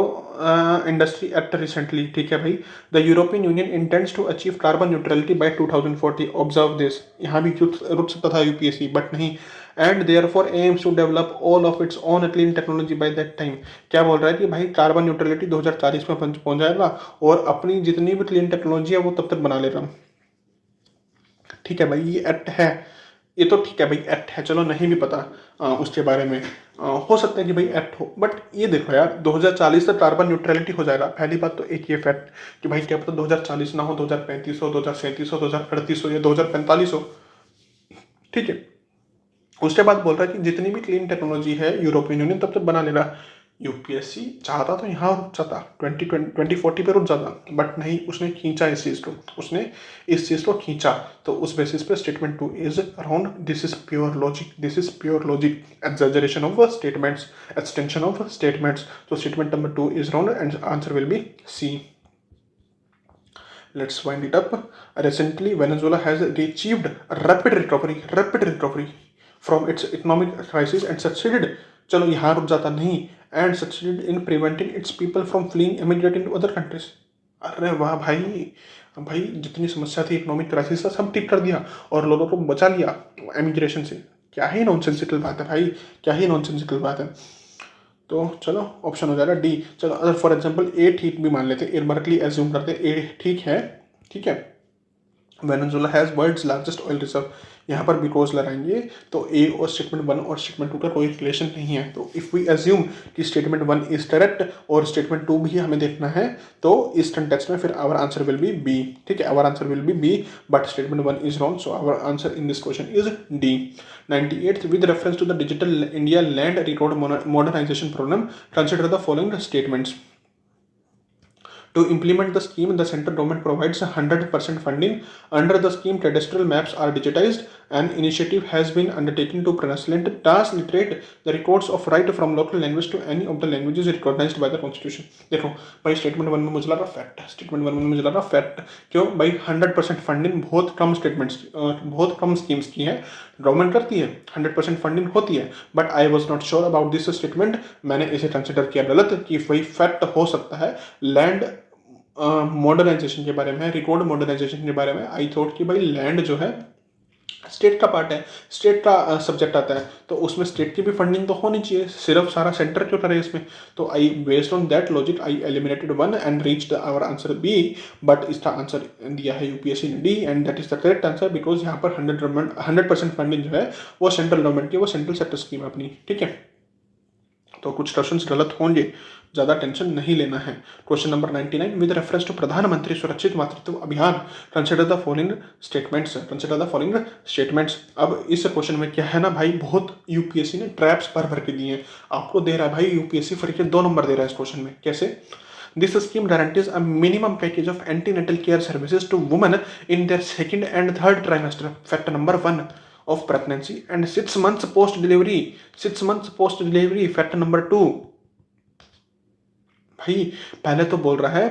industry act recently. ठीक है भाई। The European Union intends to achieve carbon neutrality by 2040। Observe this. यहाँ भी रुक सकता था यूपीएससी, बट नहीं। And therefore aims to develop all of its own clean technology by that time. क्या बोल रहा है कि भाई कार्बन न्यूट्रलिटी 2040 में पहुंच जाएगा और अपनी जितनी भी क्लीन टेक्नोलॉजी है वो तब तक बना ले रहा हूँ। ठीक है भाई, ये एक्ट है, ये तो ठीक है भाई एक्ट है, चलो नहीं भी पता उसके बारे में, हो सकता है कि भाई एक्ट हो, बट ये देखो यार 2040 तक कार्बन न्यूट्रलिटी हो जाएगा। पहली बात तो एक ये फैक्ट कि भाई क्या पता 2040 ना हो, 2035 हो, 2037 हो, 2038 हो या 2045 हो, ठीक है। उसके बाद बोल रहा है कि जितनी भी क्लीन टेक्नोलॉजी है यूरोपियन यूनियन तब तक बना ले रहा। यूपीएससी चाहता तो यहाँ रुक जाता, 2040 पे रुक जाता, बट नहीं, उसने खींचा इस चीज़ को, उसने इस चीज़ को खींचा। तो उस बेसिस पे statement 2 is around, this is pure logic, this is pure logic, exaggeration of statements, extension of statements. तो statement number 2 is round and answer will be C. Let's wind it up. Recently, Venezuela has achieved rapid recovery from its economic crisis and succeeded. चलो यहाँ रुक जाता नहीं, and succeeded in preventing its people from fleeing immediately into other countries. अरे वाह भाई, भाई जितनी समस्या थी इकोनॉमिक क्राइसिस का सब ठीक कर दिया और लोगों को बचा लिया एमिग्रेशन से। क्या ही नॉनसेंसिकल बात है भाई, क्या ही नॉनसेंसिकल बात है। तो चलो ऑप्शन हो जाएगा डी। चलो अगर फॉर एग्जांपल ए ठीक भी मान लेते, इरमर्कली एज्यूम करते ए ठीक है, ठीक है, Venezuela has world's largest oil reserve, यहाँ पर भी क्लोज लगाएंगे तो ए और स्टेटमेंट 1 और स्टेटमेंट 2 का कोई रिलेशन नहीं है। तो इफ़ वी एज्यूम कि स्टेटमेंट 1 इज करेक्ट और स्टेटमेंट 2 भी हमें देखना है, तो इस कंटेक्स्ट में फिर our answer will be B, ठीक है, our answer will be B, but statement 1 is wrong, so our answer in this question is D. 98th, with reference to the digital India land record modernisation programme, consider the following statements. To implement the scheme, the central government provides 100% funding. Under the scheme, cadastral maps are digitized. An initiative has been undertaken to transliterate the records of right from local language to any of the languages recognized by the constitution. देखो भाई statement 1 में मुझे लगा fact, statement 1 में मुझे लगा fact, क्यों भाई 100% फंडिंग बहुत कम स्टेटमेंट्स, बहुत कम स्कीम्स की है, गवर्नमेंट करती है 100% फंडिंग होती है, but I was not sure about this statement. मैंने इसे कंसिडर किया गलत कि भाई फैक्ट हो सकता है लैंड मॉडर्नाइजेशन के बारे में, रिकॉर्ड मॉडर्नाइजेशन के बारे में। आई थॉट कि भाई लैंड जो है स्टेट का पार्ट है, स्टेट का सब्जेक्ट आता है, तो उसमें स्टेट की भी फंडिंग तो होनी चाहिए, सिर्फ सारा सेंटर क्यों करे इसमें। तो I based on that logic I eliminated 1 and reached our answer B, but इसका आंसर दिया है यूपीएससी ने D, and that is the correct answer because यहाँ पर 100% फंडिंग जो है वो सेंट्रल गवर्नमेंट की, वो सेंट्रल सेक्टर स्कीम है अपनी, ठीक है। तो कुछ क्वेश्चंस गलत होंगे, ज़्यादा टेंशन नहीं लेना है। Question number 99, with reference to Pradhanmantri Surakshit Matritva Abhiyan, consider the following statements, consider the following statements. अब इस क्वेश्चन में क्या है ना भाई, बहुत यूपीएससी ने ट्रैप्स भर के दिए हैं, आपको दे रहा है भाई यूपीएससी फ्री के 2 नंबर दे रहा है इस क्वेश्चन में। कैसे? This scheme guarantees a minimum package of antenatal care services to women in their second and third trimester, fact number 1 of pregnancy and 6 months post delivery, fact number 2। भाई पहले तो बोल रहा है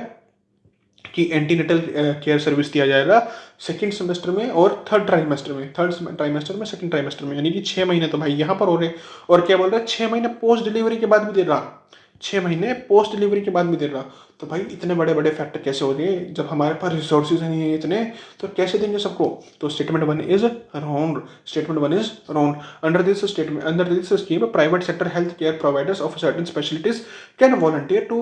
कि एंटीनेटल केयर सर्विस दिया जाएगा second semester में और थर्ड ट्राइमेस्टर में, सेकंड ट्राइमेस्टर में, यानी कि 6 महीने तो भाई यहाँ पर हो रहे। और क्या बोल रहा है, 6 महीने पोस्ट डिलीवरी के बाद भी दे रहा, 6 महीने पोस्ट डिलीवरी के बाद भी दे रहा। तो भाई इतने बड़े बड़े फैक्टर कैसे हो रहे हैं जब हमारे पास रिसोर्सेज नहीं है इतने, तो कैसे देंगे सबको। तो statement 1 is wrong, statement 1 is wrong. Under this scheme private sector health care providers of certain specialities can volunteer to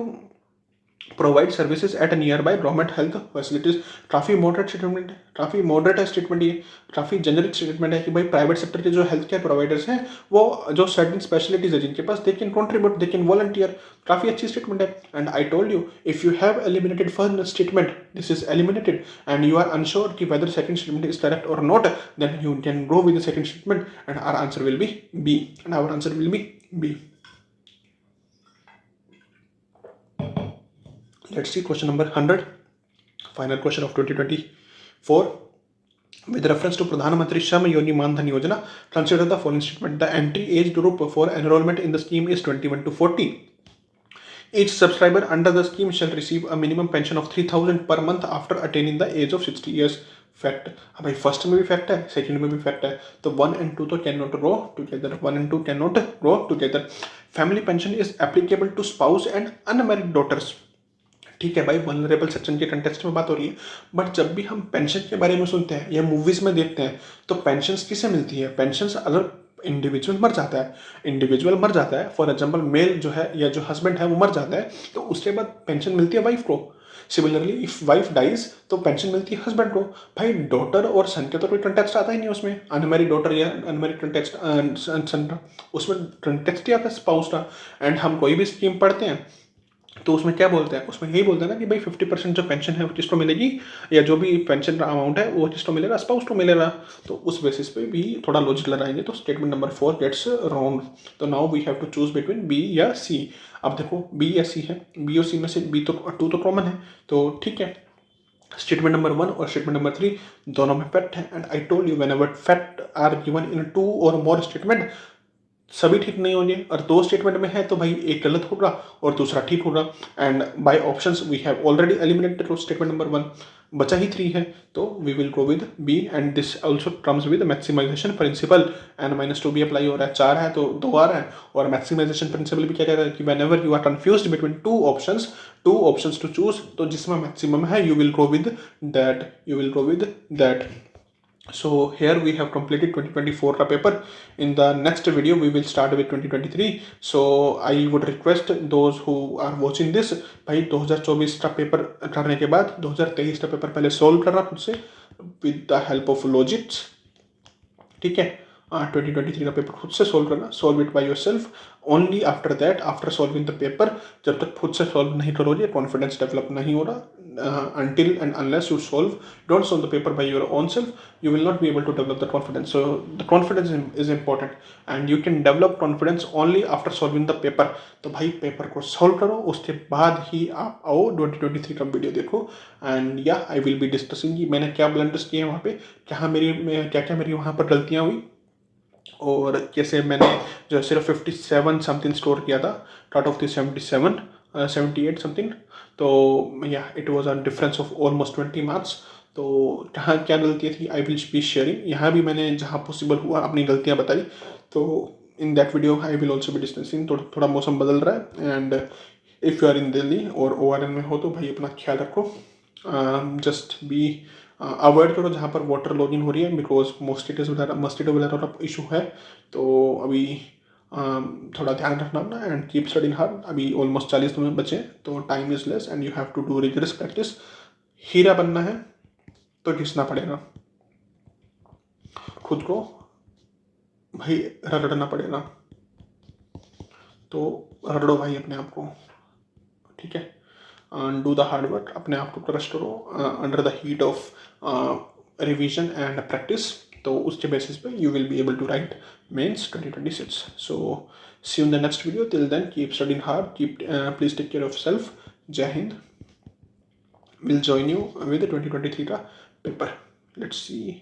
provide services at nearby government health facilities. काफ़ी मॉडरेट स्टेटमेंट है, काफ़ी मॉडरेट है statement, ये काफ़ी generic statement है कि भाई private sector के जो हेल्थ केयर प्रोवाइडर्स हैं वो जो सर्टेन स्पेशलिटीज है जिनके पास, they can contribute, they can volunteer. काफ़ी अच्छी स्टेटमेंट है। And I told you if you have eliminated first statement, this is eliminated and you are unsure कि whether second statement is correct और not, then you can go with the second statement and our answer will be B, and our answer will be B. Let's see question number 100, final question of 2024. With reference to Pradhan Mantri Shram Yoni Man Dhan Yojana, consider the following statement. The entry age group for enrollment in the scheme is 21 to 40. Each subscriber under the scheme shall receive a minimum pension of 3,000 per month after attaining the age of 60 years. Fact, हाँ भाई first में भी fact है, second में भी fact है, तो 1 and 2 तो can not go together, 1 and 2 can not go together. Family pension is applicable to spouse and unmarried daughters. ठीक है भाई, वनरेबल सेक्शन के कंटेक्स्ट में बात हो रही है, बट जब भी हम पेंशन के बारे में सुनते हैं या मूवीज में देखते हैं तो पेंशन्स किसे मिलती है, पेंशन्स अगर इंडिविजुअल मर जाता है फॉर एग्जांपल मेल जो है या जो हस्बैंड है वो मर जाता है, तो उसके बाद पेंशन मिलती है वाइफ को। सिमिलरली इफ वाइफ डाइज तो पेंशन मिलती है हस्बैंड को। भाई डॉटर और सन के तो कोई कंटेक्स्ट आता ही नहीं उसमें, अनमैरिड डॉटर या अनमैरिड कंटेक्स्ट सन का, उसमें कंटेक्स्ट ही आता है स्पाउस का। एंड हम कोई भी स्कीम पढ़ते हैं तो उसमें क्या बोलते हैं, उसमें यही बोलते हैं ना कि भाई 50% जो पेंशन है वो किसको मिलेगी, या जो भी पेंशन का अमाउंट है वो किसको मिलेगा, स्पाउस को मिलेगा। तो उस बेसिस पे भी थोड़ा लॉजिक लगाएंगे तो स्टेटमेंट नंबर 4 गेट्स रॉन्ग। तो now we have to choose between B या सी। अब देखो बी या सी है, बी और सी में से बी तो 2 तो कॉमन है, तो ठीक है। स्टेटमेंट नंबर 1 और स्टेटमेंट नंबर 3 दोनों में फैक्ट है, and I told you whenever fact are given in 2 और मोर स्टेटमेंट सभी ठीक नहीं होंगे, और 2 स्टेटमेंट में है तो भाई एक गलत होगा और दूसरा ठीक होगा। And by options we have already eliminated statement number 1, बचा ही 3 है, तो we will go with B. And this also comes with maximisation principle, n-2 भी अप्लाई हो रहा है, 4 है तो 2 आ रहा है। और मैक्सिमाइजेशन प्रिंसिपल भी क्या कह रहा है कि whenever you are confuse between two options to choose, तो जिसमें मैक्सिमम है you will go with that. So here we have completed 2024 का पेपर. In the next video we will start with 2023. So I would request those who are watching this, भाई 2024 का paper करने के बाद 2023 का पेपर पहले सॉल्व करना खुद से with the help of logics, ठीक है। 2023 का पेपर खुद से सॉल्व करना, solve it by yourself. Only after that, after solving the paper, जब तक खुद से सॉल्व नहीं करोगे कॉन्फिडेंस डेवलप नहीं हो रहा। until and unless you don't solve the paper by your own self, you will not be able to develop the confidence. So the confidence is important, and you can develop confidence only after solving the paper. तो भाई paper को solve करो, उसके बाद ही आप आओ 2023 का video देखो। एंड या आई विल बी डिस्कसिंग कि मैंने क्या ब्लंडर्स किए वहाँ पे, क्या मेरी वहाँ पर गलतियाँ हुई, और कैसे मैंने जो सिर्फ 57 समथिंग स्कोर किया था आउट ऑफ द 78 समथिंग। तो या it was a difference of almost 20 marks. तो कहाँ क्या गलतियाँ थी आई विल बी शेयरिंग, यहाँ भी मैंने जहाँ पॉसिबल हुआ अपनी गलतियाँ बताई। तो in that video I will also be discussing. थोड़ा मौसम बदल रहा है, and if you are in Delhi और ORN में हो तो भाई अपना ख्याल रखो। जस्ट बी अवॉइड करो जहाँ पर वाटर लॉगिंग हो रही है, बिकॉज मॉस्किटो वगैरह का इशू है। तो अभी थोड़ा ध्यान रखना अपना, एंड कीप स्टडिंग हार्ड। अभी ऑलमोस्ट 40 मिनट बचे, तो time is less and you have to do rigorous practice. हीरा बनना है तो घिसना पड़ेगा, खुद को भाई रगड़ना पड़ेगा, तो रगड़ो भाई अपने आप को, ठीक है। डू द हार्ड वर्क, अपने आप को ट्रस्ट करो under the heat of revision and practice. तो उसके बेसिस पे you will be able to write mains 2026। So see you in the next video, till then keep studying hard, please take care of self. जय हिंद। Will join you with 2023 का paper, let's see.